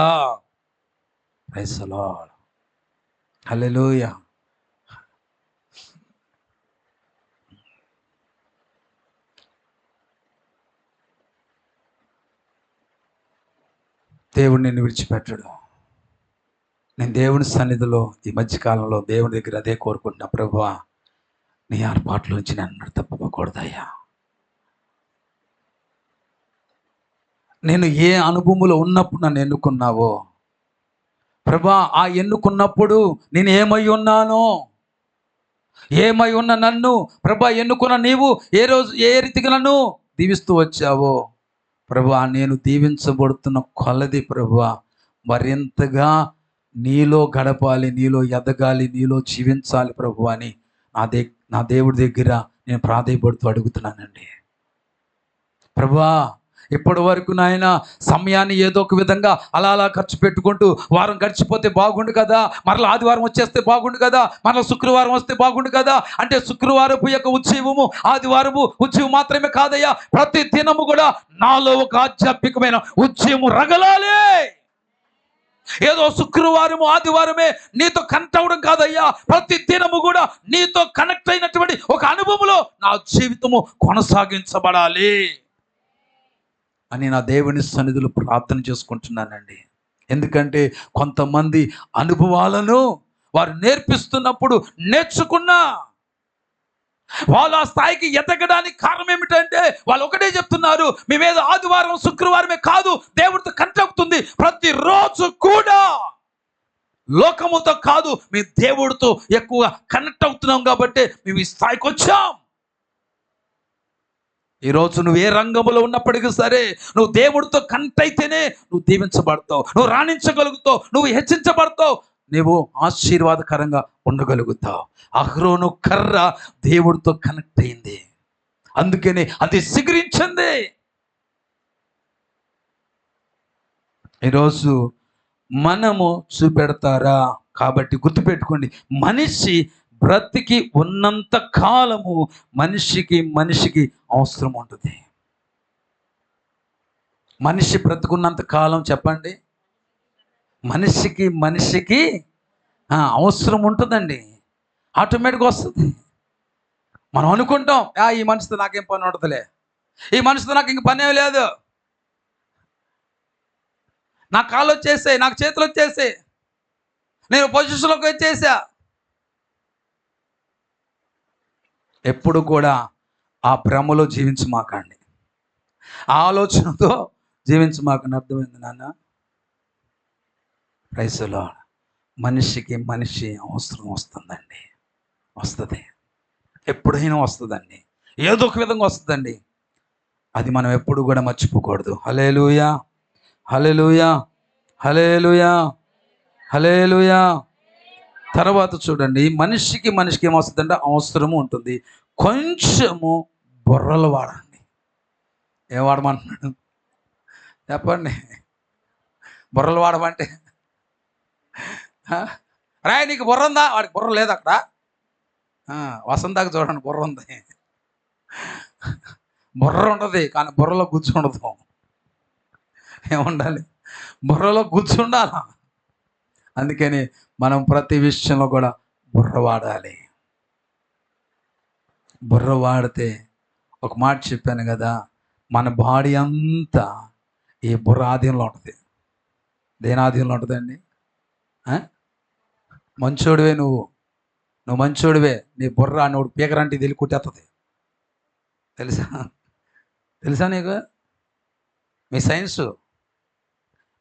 ప్రైజ్ ది లార్డ్. హల్లెలూయా. దేవుడు నిన్ను విడిచిపెట్టడు. నేను దేవుని సన్నిధిలో ఈ మధ్యకాలంలో దేవుని దగ్గర అదే కోరుకుంటున్నా, ప్రభువా నీ ఏర్పాట్ల నుంచి నన్ను తప్పుకోకూడదయ్యా. నేను ఏ అనుభవంలో ఉన్నప్పుడు నన్ను ఎన్నుకున్నావో ప్రభువా, ఆ ఎన్నుకున్నప్పుడు నేను ఏమై ఉన్న నన్ను ప్రభువా ఎన్నుకున్న నీవు ఏ రీతిగా నన్ను దీవిస్తూ వచ్చావో ప్రభువా, నేను దీవించబడుతున్న కొలది ప్రభువా మరింతగా నీలో గడపాలి, నీలో ఎదగాలి, నీలో జీవించాలి ప్రభువా అని నా దేవుడి దగ్గర నేను ప్రాధేయపడుతూ అడుగుతున్నానండి. ప్రభువా ఇప్పటి వరకు నాయన సమయాన్ని ఏదో ఒక విధంగా అలా అలా ఖర్చు పెట్టుకుంటూ వారం గడిచిపోతే బాగుండు కదా, మరలా ఆదివారం వచ్చేస్తే బాగుండు కదా, మరలా శుక్రవారం వస్తే బాగుండు కదా. అంటే శుక్రవారపు యొక్క ఉత్సవము ఆదివారపు ఉత్సవం మాత్రమే కాదయ్యా, ప్రతి దినము కూడా నాలో ఒక ఆధ్యాత్మికమైన ఉత్సవము రగలాలి. ఏదో శుక్రవారం ఆదివారమే నీతో కనెక్ట్ అవ్వడం కాదయ్యా, ప్రతి దినము కూడా నీతో కనెక్ట్ అయినటువంటి ఒక అనుభవంలో నా జీవితము కొనసాగించబడాలి అని నా దేవుని సన్నిధిలో ప్రార్థన చేసుకుంటున్నానండి. ఎందుకంటే కొంతమంది అనుభవాలను వారు నేర్పిస్తున్నప్పుడు నేర్చుకున్నా వాళ్ళు ఆ స్థాయికి ఎదగడానికి కారణం ఏమిటంటే వాళ్ళు ఒకటే చెప్తున్నారు, మేమేదో ఆదివారం శుక్రవారమే కాదు దేవుడితో కనెక్ట్ అవుతుంది, ప్రతిరోజు కూడా లోకముతో కాదు మేము దేవుడితో ఎక్కువ కనెక్ట్ అవుతున్నాం కాబట్టి మేము ఈ స్థాయికి వచ్చాం. ఈరోజు నువ్వు ఏ రంగంలో ఉన్నప్పటికీ సరే, నువ్వు దేవుడితో కనెక్ట్ అయితేనే నువ్వు దీవించబడతావు, నువ్వు రాణించగలుగుతావు, నువ్వు హెచ్చించబడతావు, నువ్వు ఆశీర్వాదకరంగా ఉండగలుగుతావు. అహరోను కర్ర దేవుడితో కనెక్ట్ అయింది, అందుకనే అది సిగురించింది. ఈరోజు మనము చూపెడతారా? కాబట్టి గుర్తుపెట్టుకోండి, మనిషి బ్రతికి ఉన్నంత కాలము మనిషికి అవసరం ఉంటుంది. మనిషి బ్రతుకున్నంత కాలం చెప్పండి, మనిషికి అవసరం ఉంటుందండి, ఆటోమేటిక్గా వస్తుంది. మనం అనుకుంటాం, ఈ మనిషితో నాకేం పని ఉంటుందిలే, ఈ మనిషితో నాకు ఇంక పని ఏమి లేదు, నాకు కాళ్ళు వచ్చేసాయి, నాకు చేతులు వచ్చేసాయి, నేను పొజిషన్లోకి వచ్చేసా. ఎప్పుడు కూడా ఆ భ్రమలో జీవించమాకండి, ఆ ఆలోచనతో జీవించమాకండి. అర్థమైంది నాన్న? Praise the Lord. మనిషి అవసరం వస్తుందండి, వస్తుంది, ఎప్పుడైనా వస్తుందండి, ఏదో ఒక విధంగా వస్తుందండి. అది మనం ఎప్పుడు కూడా మర్చిపోకూడదు. హల్లెలూయా, హల్లెలూయా, హల్లెలూయా, హల్లెలూయా. తర్వాత చూడండి, మనిషికి ఏమొస్తుందంటే అవసరము ఉంటుంది. కొంచెము బుర్రలు వాడండి. ఏం వాడమంటున్నాడు చెప్పండి? బుర్రలు వాడమంటే రాయ్ నీకు బుర్ర ఉందా? వాడికి బుర్ర లేదు అక్కడ. వసంతాకి చూడండి బుర్ర ఉంది, బుర్ర ఉంటుంది కానీ బుర్రలో కూర్చుండదు. ఏముండాలి? బుర్రలో కూర్చుండాలా. అందుకని మనం ప్రతి విషయంలో కూడా బుర్ర వాడాలి. బుర్ర వాడితే, ఒక మాట చెప్పాను కదా, మన బాడీ అంతా ఈ బుర్ర ఆధీనంలో ఉంటుంది. దేని ఆధీనంలో ఉంటుందండి? మంచోడివే నువ్వు మంచోడివే, నీ బుర్ర నువ్వు పీకరంటే ఇది కుట్టేస్తుంది. తెలుసా నీకు? మీ సైన్సు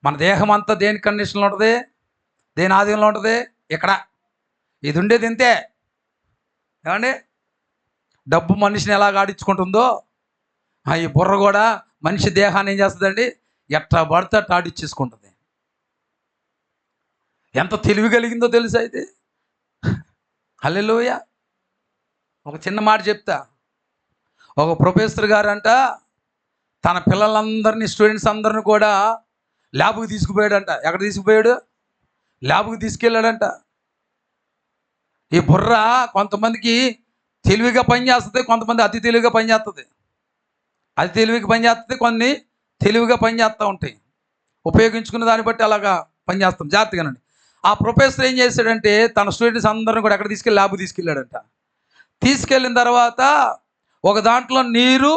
మన దేహం అంతా దేని కండిషన్లో ఉంటుంది, దేని ఆధీనంలో ఉంటుంది? ఇక్కడ ఇది ఉండేది ఇంతే. ఏమండి? డబ్బు మనిషిని ఎలాగ ఆడించుకుంటుందో ఈ బుర్ర కూడా మనిషి దేహాన్ని ఏం చేస్తుందండి, ఎట్లా పడితే అట్లా ఆడిచ్చేసుకుంటుంది. ఎంత తెలివి కలిగిందో తెలుసా ఇది? హల్లెలూయా. ఒక చిన్న మాట చెప్తా. ఒక ప్రొఫెసర్ గారంట తన పిల్లలందరినీ, స్టూడెంట్స్ అందరిని కూడా ల్యాబ్కి తీసుకుపోయాడంట. ఎక్కడ తీసుకుపోయాడు? ల్యాబ్కి తీసుకెళ్ళాడంట. ఈ బుర్ర కొంతమందికి తెలివిగా పనిచేస్తుంది, కొంతమంది అతి తెలివిగా పనిచేస్తుంది. అతి తెలివిగా పనిచేస్తుంది, కొన్ని తెలివిగా పనిచేస్తూ ఉంటాయి. ఉపయోగించుకున్న దాన్ని బట్టి అలాగా పనిచేస్తాం. జాగ్రత్తగానండి. ఆ ప్రొఫెసర్ ఏం చేశాడంటే తన స్టూడెంట్స్ అందరిని కూడా ఎక్కడ తీసుకెళ్ళి ల్యాబ్కి తీసుకెళ్ళాడంట. తీసుకెళ్ళిన తర్వాత ఒక దాంట్లో నీరు,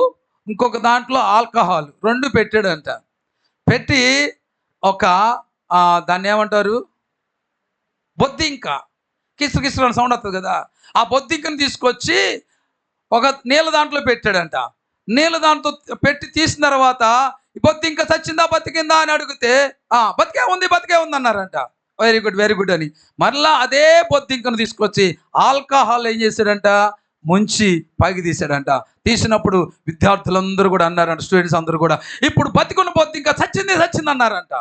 ఇంకొక దాంట్లో ఆల్కహాల్ రెండు పెట్టాడంట. పెట్టి ఒక దాన్ని ఏమంటారు, బొద్దింక, కిసుకిసు సౌండ్ వస్తుంది కదా, ఆ బొద్దింకను తీసుకొచ్చి ఒక నీళ్ళ దాంట్లో పెట్టాడంట. నీళ్ళ దాంట్లో పెట్టి తీసిన తర్వాత ఈ బొద్దింక చచ్చిందా బతికిందా అని అడిగితే బతికే ఉంది అన్నారంట. వెరీ గుడ్ అని మరలా అదే బొద్దింకను తీసుకొచ్చి ఆల్కహాల్ ఏం చేశాడంట, ముంచి పైకి తీసాడంట. తీసినప్పుడు విద్యార్థులందరూ కూడా అన్నారంట, స్టూడెంట్స్ అందరూ కూడా, ఇప్పుడు బతికున్న బొద్దింక చచ్చింది అన్నారంట.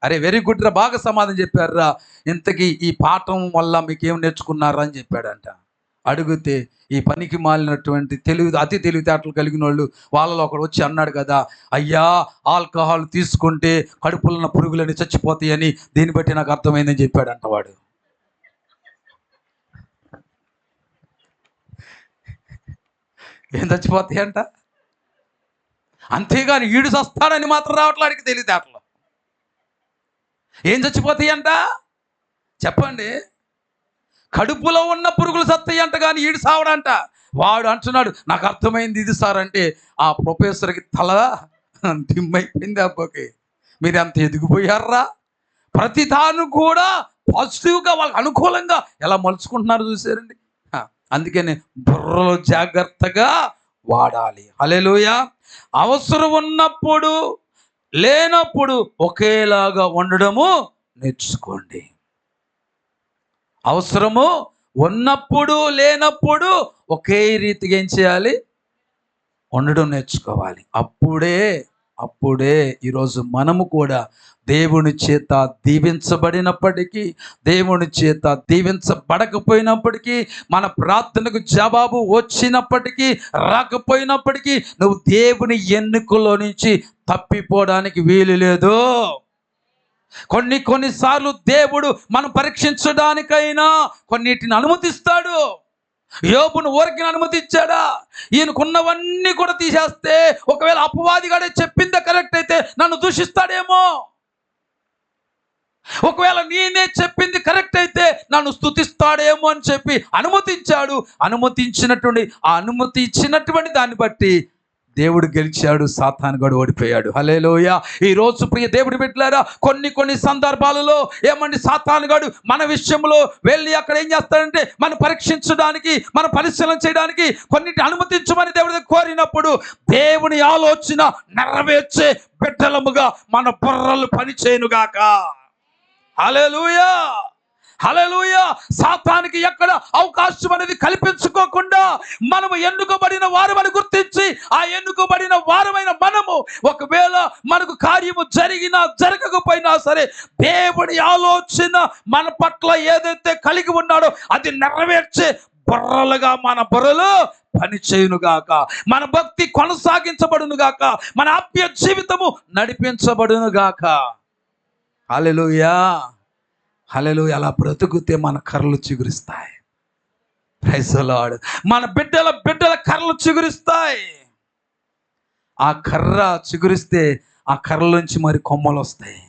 అరే వెరీ గుడ్ రా, బాగా సమాధానం చెప్పారు రా, ఇంతకీ ఈ పాఠం వల్ల మీకు ఏం నేర్చుకున్నారా అని చెప్పాడంట. అడిగితే ఈ పనికి మాలినటువంటి అతి తెలివితేటలు కలిగిన వాళ్ళలో ఒకడు వచ్చి అన్నాడు కదా, అయ్యా ఆల్కహాల్ తీసుకుంటే కడుపులో ఉన్న పురుగులని చచ్చిపోతాయని దీన్ని బట్టి నాకు అర్థమైందని చెప్పాడంట వాడు. ఏం చచ్చిపోతాయంట, అంతేగాని ఈడు చస్తాడని మాత్రం రావట్లాడికి తెలివితేటలు. ఏం చచ్చిపోతాయంట చెప్పండి, కడుపులో ఉన్న పురుగులు సత్తాయంట కానీ ఈడు సావడంట. వాడు అంటున్నాడు నాకు అర్థమైంది ఇది సార్ అంటే ఆ ప్రొఫెసర్కి తల దిమ్మైపోయింది. అబ్బాకి మీరు ఎంత ఎదిగిపోయారా, ప్రతి తాను కూడా పాజిటివ్గా వాళ్ళకి అనుకూలంగా ఎలా మలుచుకుంటున్నారు చూసారండి. అందుకని బుర్రలో జాగ్రత్తగా వాడాలి. హల్లెలూయా. అవసరం ఉన్నప్పుడు లేనప్పుడు ఒకేలాగా ఉండడము నేర్చుకోండి. అవసరము ఉన్నప్పుడు లేనప్పుడు ఒకే రీతిగా ఏం చేయాలి, ఉండడం నేర్చుకోవాలి. అప్పుడే ఈరోజు మనము కూడా దేవుని చేత దీవించబడినప్పటికీ, దేవుని చేత దీవించబడకపోయినప్పటికీ, మన ప్రార్థనకు జవాబు వచ్చినప్పటికీ రాకపోయినప్పటికీ నువ్వు దేవుని ఎన్నికలో నుంచి తప్పిపోవడానికి వీలు లేదు. కొన్నిసార్లు దేవుడు మనం పరీక్షించడానికైనా కొన్నిటిని అనుమతిస్తాడు. యోబును ఊరికి అనుమతించాడా? ఈయనకున్నవన్నీ కూడా తీసేస్తే ఒకవేళ అపవాదిగాడే చెప్పిందే కరెక్ట్ అయితే నన్ను దూషిస్తాడేమో, ఒకవేళ నేనే చెప్పింది కరెక్ట్ అయితే నన్ను స్తుతిస్తాడేమో అని చెప్పి అనుమతించాడు. అనుమతి ఇచ్చినటువంటి దాన్ని బట్టి దేవుడు గెలిచాడు, సాతానుగాడు ఓడిపోయాడు. హల్లెలూయా. ఈరోజు ప్రియ దేవుడి బిడ్డలారా, కొన్ని సందర్భాలలో ఏమండి సాతానుగాడు మన విషయంలో వెళ్ళి అక్కడ ఏం చేస్తాడంటే మనం పరీక్షించడానికి, మనం పరిశీలన చేయడానికి కొన్నిటి అనుమతించమని దేవుడి కోరినప్పుడు దేవుని ఆలోచన నెరవేర్చే బిడ్డలముగా మన బుర్రలు పనిచేయునుగాక. హల్లెలూయా. హల్లెలూయా. సాతానికి ఎక్కడ అవకాశం అనేది కల్పించుకోకుండా మనము ఎన్నుకోబడిన వారమని గుర్తించి ఆ ఎన్నుకోబడిన వారమైన మనము ఒకవేళ మనకు కార్యము జరిగినా జరగకపోయినా సరే దేవుని ఆలోచన మన పట్ల ఏదైతే కలిగి ఉన్నాడో అది నెరవేర్చే బుర్రలుగా మన బుర్రలు పనిచేయునుగాక. మన భక్తి కొనసాగించబడునుగాక. మన ఆత్మీయ జీవితము నడిపించబడునుగాక. హల్లెలూయా. హల్లెలూయా. అలా బ్రతుకుతే మన కర్రలు చిగురిస్తాయి. Praise the lord. మన బిడ్డల కర్రలు చిగురిస్తాయి. ఆ కర్ర చిగురిస్తే ఆ కర్రల నుంచి మరి కొమ్మలు వస్తాయి.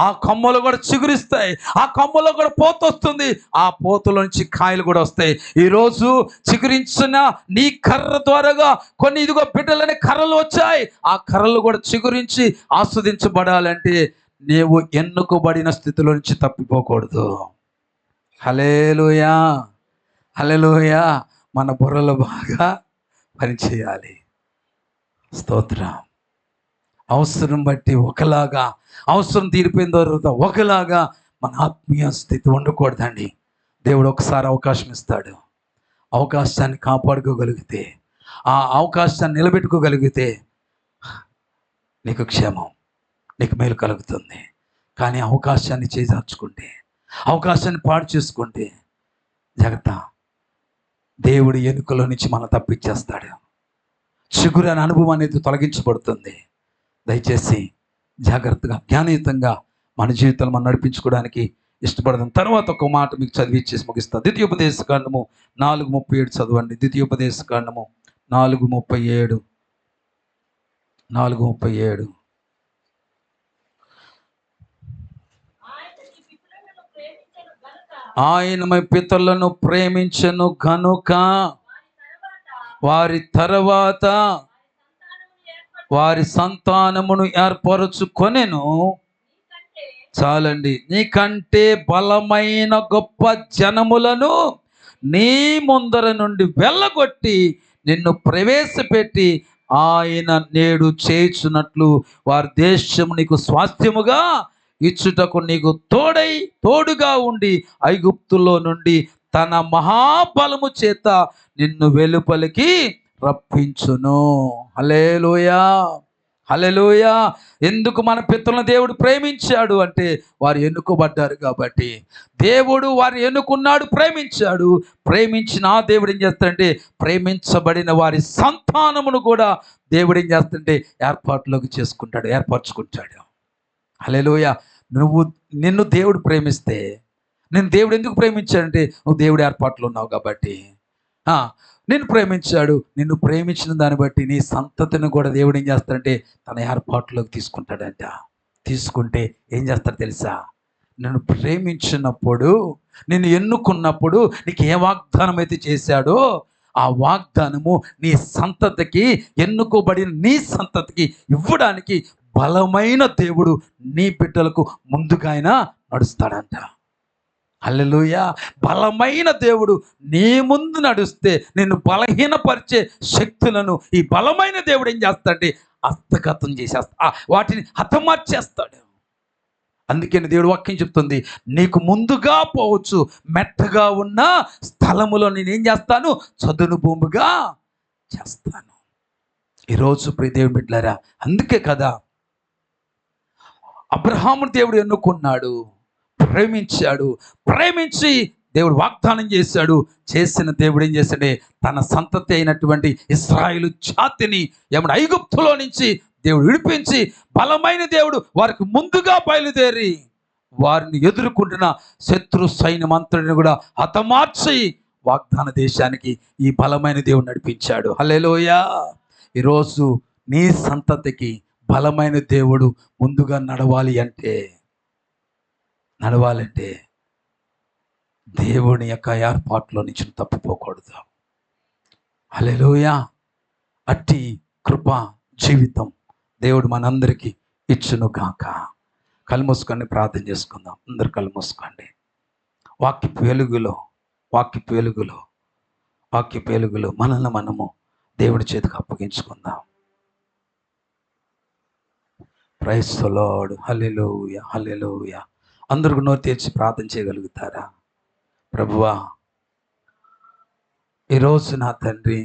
ఆ కొమ్మలు కూడా చిగురిస్తాయి. ఆ కొమ్మలో కూడా పోత వస్తుంది. ఆ పోతుల నుంచి కాయలు కూడా వస్తాయి. ఈరోజు చిగురించిన నీ కర్ర ద్వారాగా కొన్ని ఇదిగో బిడ్డలనే కర్రలు వచ్చాయి. ఆ కర్రలు కూడా చిగురించి ఆస్వాదించబడాలంటే నీవు ఎన్నుకోబడిన స్థితిలో నుంచి తప్పిపోకూడదు. హల్లెలూయా. హల్లెలూయా. మన బుర్రలు బాగా పనిచేయాలి. స్తోత్రం. అవసరం బట్టి ఒకలాగా, అవసరం తీరిపోయిన తర్వాత ఒకలాగా మన ఆత్మీయ స్థితి ఉండకూడదండి. దేవుడు ఒకసారి అవకాశం ఇస్తాడు. అవకాశాన్ని కాపాడుకోగలిగితే, ఆ అవకాశాన్ని నిలబెట్టుకోగలిగితే నీకు క్షేమం, నీకు మేలు కలుగుతుంది. కానీ అవకాశాన్ని చేజార్చుకుంటే, అవకాశాన్ని పాడు చేసుకుంటే జాగ్రత్త, దేవుడి ఎన్నికలో నుంచి మనం తప్పించేస్తాడు. చిగురు అనే అనుభవం అనేది తొలగించబడుతుంది. దయచేసి జాగ్రత్తగా జ్ఞానయుతంగా మన జీవితాలు మనం నడిపించుకోవడానికి ఇష్టపడదాం. తర్వాత ఒక మాట మీకు చదివిచ్చేసి ముగిస్తాను. ద్వితీయోపదేశకాండము 4:37 చదవండి. ద్వితీయోపదేశకాండము 4:37. ఆయన మీ పితరులను ప్రేమించెను గనుక వారి తర్వాత వారి సంతానమును ఏర్పరచుకొనెను. చాలండి. నీకంటే బలమైన గొప్ప జనములను నీ ముందర నుండి వెళ్ళగొట్టి నిన్ను ప్రవేశపెట్టి ఆయన నేడు చేయుచున్నట్లు వారి దేశము నీకు స్వాస్థ్యముగా ఇచ్చుటకు నీకు తోడుగా ఉండి ఐగుప్తులో నుండి తన మహాబలము చేత నిన్ను వెలుపలికి రప్పించును. హల్లెలూయా. హల్లెలూయా. ఎందుకు మన పితరులను దేవుడు ప్రేమించాడు అంటే వారు ఎన్నుకోబడ్డారు కాబట్టి. దేవుడు వారిని ఎన్నుకున్నాడు, ప్రేమించాడు. ప్రేమించిన ఆ దేవుడు ఏం చేస్తాడంటే ప్రేమించబడిన వారి సంతానమును కూడా దేవుడు ఏం చేస్తాడంటే ఏర్పాటులోకి ఏర్పరచుకుంటాడు. హల్లెలూయా. నిన్ను దేవుడు ప్రేమిస్తే, నేను దేవుడు ఎందుకు ప్రేమించాడంటే నువ్వు దేవుడి ఏర్పాట్లో ఉన్నావు కాబట్టి. నిన్ను ప్రేమించాడు. నిన్ను ప్రేమించిన దాన్ని బట్టి నీ సంతతిని కూడా దేవుడు ఏం చేస్తాడంటే తన ఏర్పాటులోకి తీసుకుంటాడంట. తీసుకుంటే ఏం చేస్తాడు తెలుసా? నిన్ను ప్రేమించినప్పుడు, నిన్ను ఎన్నుకున్నప్పుడు నీకు ఏ వాగ్దానం అయితే చేశాడో ఆ వాగ్దానము నీ సంతతికి, ఎన్నుకోబడిన నీ సంతతికి ఇవ్వడానికి బలమైన దేవుడు నీ బిడ్డలకు ముందుగా ఆయన నడుస్తాడంట. హల్లెలూయా. బలమైన దేవుడు నీ ముందు నడుస్తే నిన్ను బలహీనపరిచే శక్తులను ఈ బలమైన దేవుడు ఏం చేస్తాడంటే హస్తగతం చేసేస్తా, వాటిని హతమార్చేస్తాడు. అందుకని దేవుడు వాక్యం చెప్తుంది, నీకు ముందుగా పోవచ్చు, మెట్టగా ఉన్న స్థలములో నేనేం చేస్తాను, చదును భూమిగా చేస్తాను. ఈరోజు ప్రియ దేవుని బిడ్డలారా, అందుకే కదా అబ్రహామును దేవుడు ఎన్నుకున్నాడు, ప్రేమించాడు. ప్రేమించి దేవుడు వాగ్దానం చేశాడు. చేసిన దేవుడు ఏం చేశాడే తన సంతతి అయినటువంటి ఇశ్రాయేలు జాతిని ఐగుప్తులో నుంచి దేవుడు విడిపించి, బలమైన దేవుడు వారికి ముందుగా బయలుదేరి వారిని ఎదుర్కొంటున్న శత్రు సైన్యమంతటిని కూడా హతమార్చి వాగ్దాన దేశానికి ఈ బలమైన దేవుడు నడిపించాడు. హల్లెలూయా. ఈరోజు నీ సంతతికి బలమైన దేవుడు ముందుగా నడవాలంటే దేవుని యొక్క ఏర్పాట్లో నుంచి తప్పిపోకూడదు. హల్లెలూయా. అట్టి కృప జీవితం దేవుడు మనందరికీ ఇచ్చును గాక. కళ్ళు మూసుకొని ప్రార్థన చేసుకుందాం. అందరు కళ్ళు మూసుకోండి. వాక్యపు వెలుగులో మనల్ని మనము దేవుడి చేతికి అప్పగించుకుందాం. Praise the lord. Hallelujah, hallelujah. అందరూ నోరు తెరిచి ప్రార్థన చేయగలుగుతారా? ప్రభువా, ఈరోజు నా తండ్రి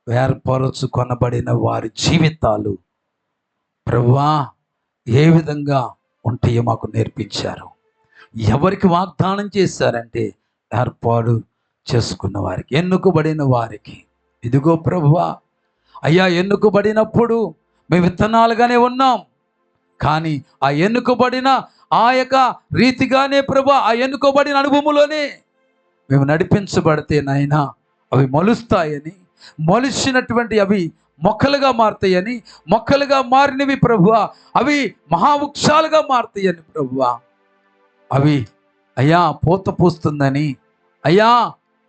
ఏర్పరచుకొనబడిన వారి జీవితాలు ప్రభువా ఏ విధంగా ఉంటాయో మాకు నేర్పించారు. ఎవరికి వాగ్దానం చేశారంటే ఏర్పాటు చేసుకున్న వారికి, ఎన్నుకోబడిన వారికి. ఇదిగో ప్రభువా, అయ్యా ఎన్నుకోబడినప్పుడు మేము విత్తనాలుగానే ఉన్నాం, కానీ ఆ ఎన్నుకోబడిన ఆ యొక్క రీతిగానే ప్రభు, ఆ ఎన్నుకోబడిన అనుభవంలోనే మేము నడిపించబడితే నాయనా అవి మొలుస్తాయని, మొలిచినటువంటి అవి మొక్కలుగా మారుతాయని, మొక్కలుగా మారినవి ప్రభువా అవి మహావృక్షాలుగా మారుతాయని ప్రభువా, అవి అయ్యా పూత పూస్తుందని, అయ్యా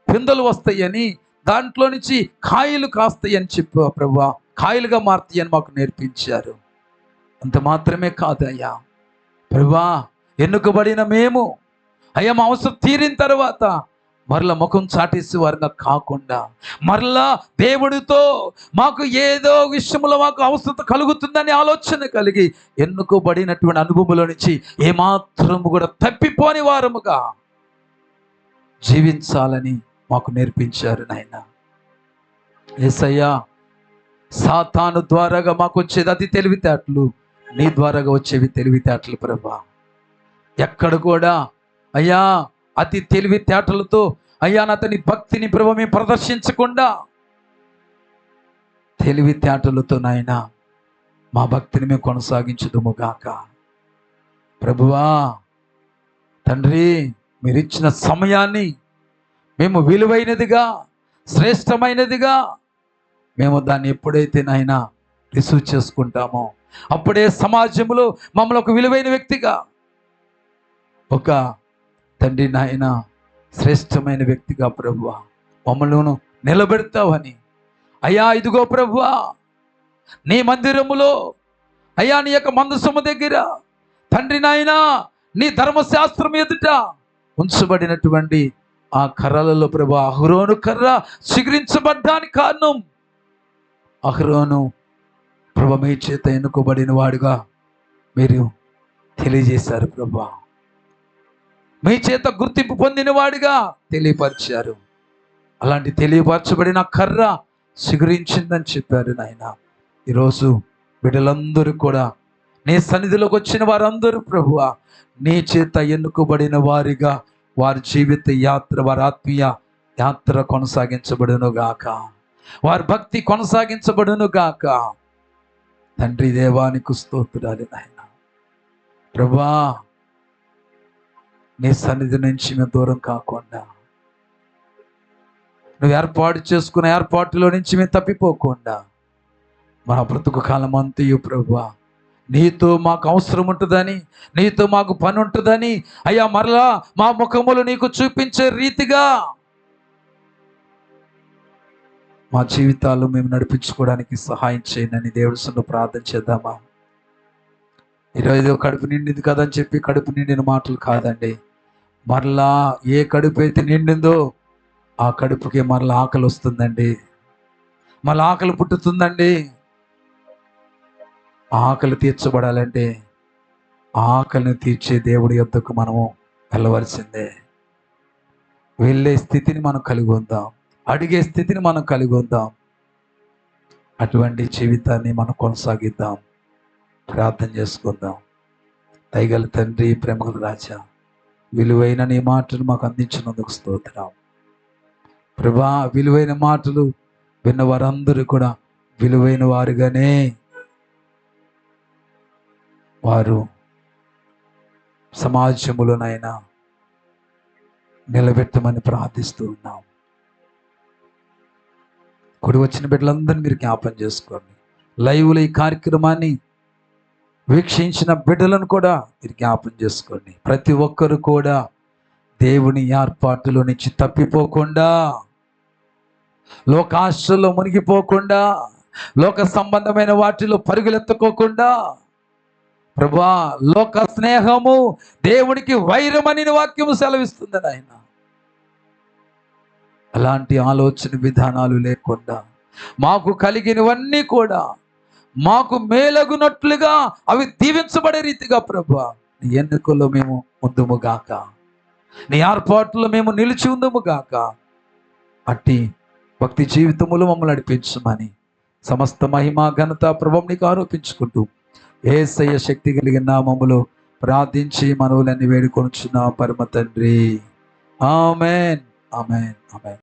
పిందెలు వస్తాయని, దాంట్లో నుంచి కాయలు కాస్తాయని చెప్పు ప్రభువా, కాయలుగా మారుతాయని మాకు నేర్పించారు. అంత మాత్రమే కాదయ్యా ప్రభువా, ఎన్నుకబడిన మేము అయ్యా మా అవసరం తీరిన తర్వాత మరలా ముఖం చాటేసి వారిగా కాకుండా, మరలా దేవుడితో మాకు ఏదో విషయంలో మాకు అవసరం కలుగుతుందని ఆలోచన కలిగి ఎన్నుకోబడినటువంటి అనుభవంలో నుంచి ఏమాత్రము కూడా తప్పిపోని వారముగా జీవించాలని మాకు నేర్పించారు నాయన. యేసయ్యా, సాతాను ద్వారాగా మాకు వచ్చేది అది తెలివితేటలు, నీ ద్వారాగా వచ్చేవి తెలివితేటలు ప్రభా. ఎక్కడ కూడా అయ్యా అతి తెలివితేటలతో అయ్యా అతని భక్తిని ప్రభు మేము ప్రదర్శించకుండా, తెలివితేటలతో నాయన మా భక్తిని మేము కొనసాగించుదుము గాక. ప్రభువా తండ్రి, మీరు ఇచ్చిన సమయాన్ని మేము విలువైనదిగా, శ్రేష్టమైనదిగా మేము దాన్ని ఎప్పుడైతే నాయన రిసీవ్ చేసుకుంటామో అప్పుడే సమాజంలో మమ్మల్ని ఒక విలువైన వ్యక్తిగా, ఒక తండ్రి నాయన శ్రేష్టమైన వ్యక్తిగా ప్రభువా మమ్మల్ని నిలబెడతావని. అయ్యా ఇదిగో ప్రభువా, నీ మందిరములో అయ్యా నీ యొక్క మందసము దగ్గర తండ్రి నాయన నీ ధర్మశాస్త్రం ఎదుట ఉంచబడినటువంటి ఆ కర్రలలో ప్రభువా అహరోను కర్ర చిగురించబడ్డానికి కారణం, అహరోను ప్రభు మీ చేత ఎన్నుకోబడిన వాడుగా మీరు తెలియజేశారు ప్రభువా, మీ చేత గుర్తింపు పొందిన వాడిగా తెలియపరిచారు. అలాంటి తెలియపరచబడిన కర్ర చిగురించిందని చెప్పారు నాయన. ఈరోజు బిడ్డలందరూ కూడా నీ సన్నిధిలోకి వచ్చిన వారందరూ ప్రభువా నీ చేత ఎన్నుకోబడిన వారిగా వారి జీవిత యాత్ర, వారి ఆత్మీయ యాత్ర కొనసాగించబడును గాక, వారి భక్తి కొనసాగించబడును గాక. తండ్రి దేవానికి స్తోత్రాలు నాయన. ప్రభువా నీ సన్నిధి నుంచి మేము దూరం కాకుండా, నువ్వు ఏర్పాటు చేసుకున్న ఏర్పాటులో నుంచి మేము తప్పిపోకుండా మా బ్రతుకు కాలం అంతయు ప్రభువా నీతో మాకు అవసరం ఉంటుందని, నీతో మాకు పని ఉంటుందని అయ్యా మరలా మా ముఖములు నీకు చూపించే రీతిగా మా జీవితాలు మేము నడిపించుకోవడానికి సహాయం చేయనని దేవుడి సన్నిధిలో ప్రార్థన చేద్దామా? ఈరోజు కడుపు నిండింది కదని చెప్పి కడుపు నిండిన మాటలు కాదండి. మరలా ఏ కడుపు అయితే నిండిందో ఆ కడుపుకి మరలా ఆకలి వస్తుందండి, మళ్ళీ ఆకలి పుట్టుతుందండి. ఆకలి తీర్చబడాలంటే ఆకలిని తీర్చే దేవుడి యొద్దకు మనము వెళ్ళవలసిందే. వెళ్ళే స్థితిని మనం కలిగి ఉందాం, అడిగే స్థితిని మనం కలిగి ఉందాం. అటువంటి జీవితాన్ని మనం కొనసాగిద్దాం. ప్రార్థన చేసుకుందాం. దయగల తండ్రి, ప్రేమగల రాజా, విలువైన నీ మాటలు మాకు అందించినందుకు స్తోత్రం ప్రభా. విలువైన మాటలు విన్న వారందరూ కూడా విలువైన వారుగానే వారు సమాజములోనైనా నిలబెట్టమని ప్రార్థిస్తూ ఉన్నాం. కూడి వచ్చిన బిడ్డలందరినీ మీరు జ్ఞాపం చేసుకోండి. లైవ్లో ఈ కార్యక్రమాన్ని వీక్షించిన బిడ్డలను కూడా మీరు జ్ఞాపం చేసుకోండి. ప్రతి ఒక్కరు కూడా దేవుని ఏర్పాటులో నుంచి తప్పిపోకుండా, లోకాశలో మునిగిపోకుండా, లోక సంబంధమైన వాటిలో పరుగులెత్తుకోకుండా, ప్రభువా లోక స్నేహము దేవునికి వైరమని వాక్యము సెలవిస్తుంది నాయన. అలాంటి ఆలోచన విధానాలు లేకుండా మాకు కలిగినవన్నీ కూడా మాకు మేలగునట్లుగా అవి దీవించబడే రీతిగా ప్రభువా నీ ఎన్నికల్లో మేము ఉందుము గాక, నీ ఏర్పాట్లో మేము నిలిచి ఉందుము గాక. అట్టి భక్తి జీవితములో మమ్మల్ని నడిపించమని సమస్త మహిమ ఘనత ప్రభావం నీకు ఆరోపించుకుంటూ యేసయ్య శక్తి కలిగిన నామములో ప్రార్థించి మనవులన్నీ వేడుకొనుచున్నాం పరమ తండ్రి. ఆమేన్, ఆమేన్, ఆమేన్.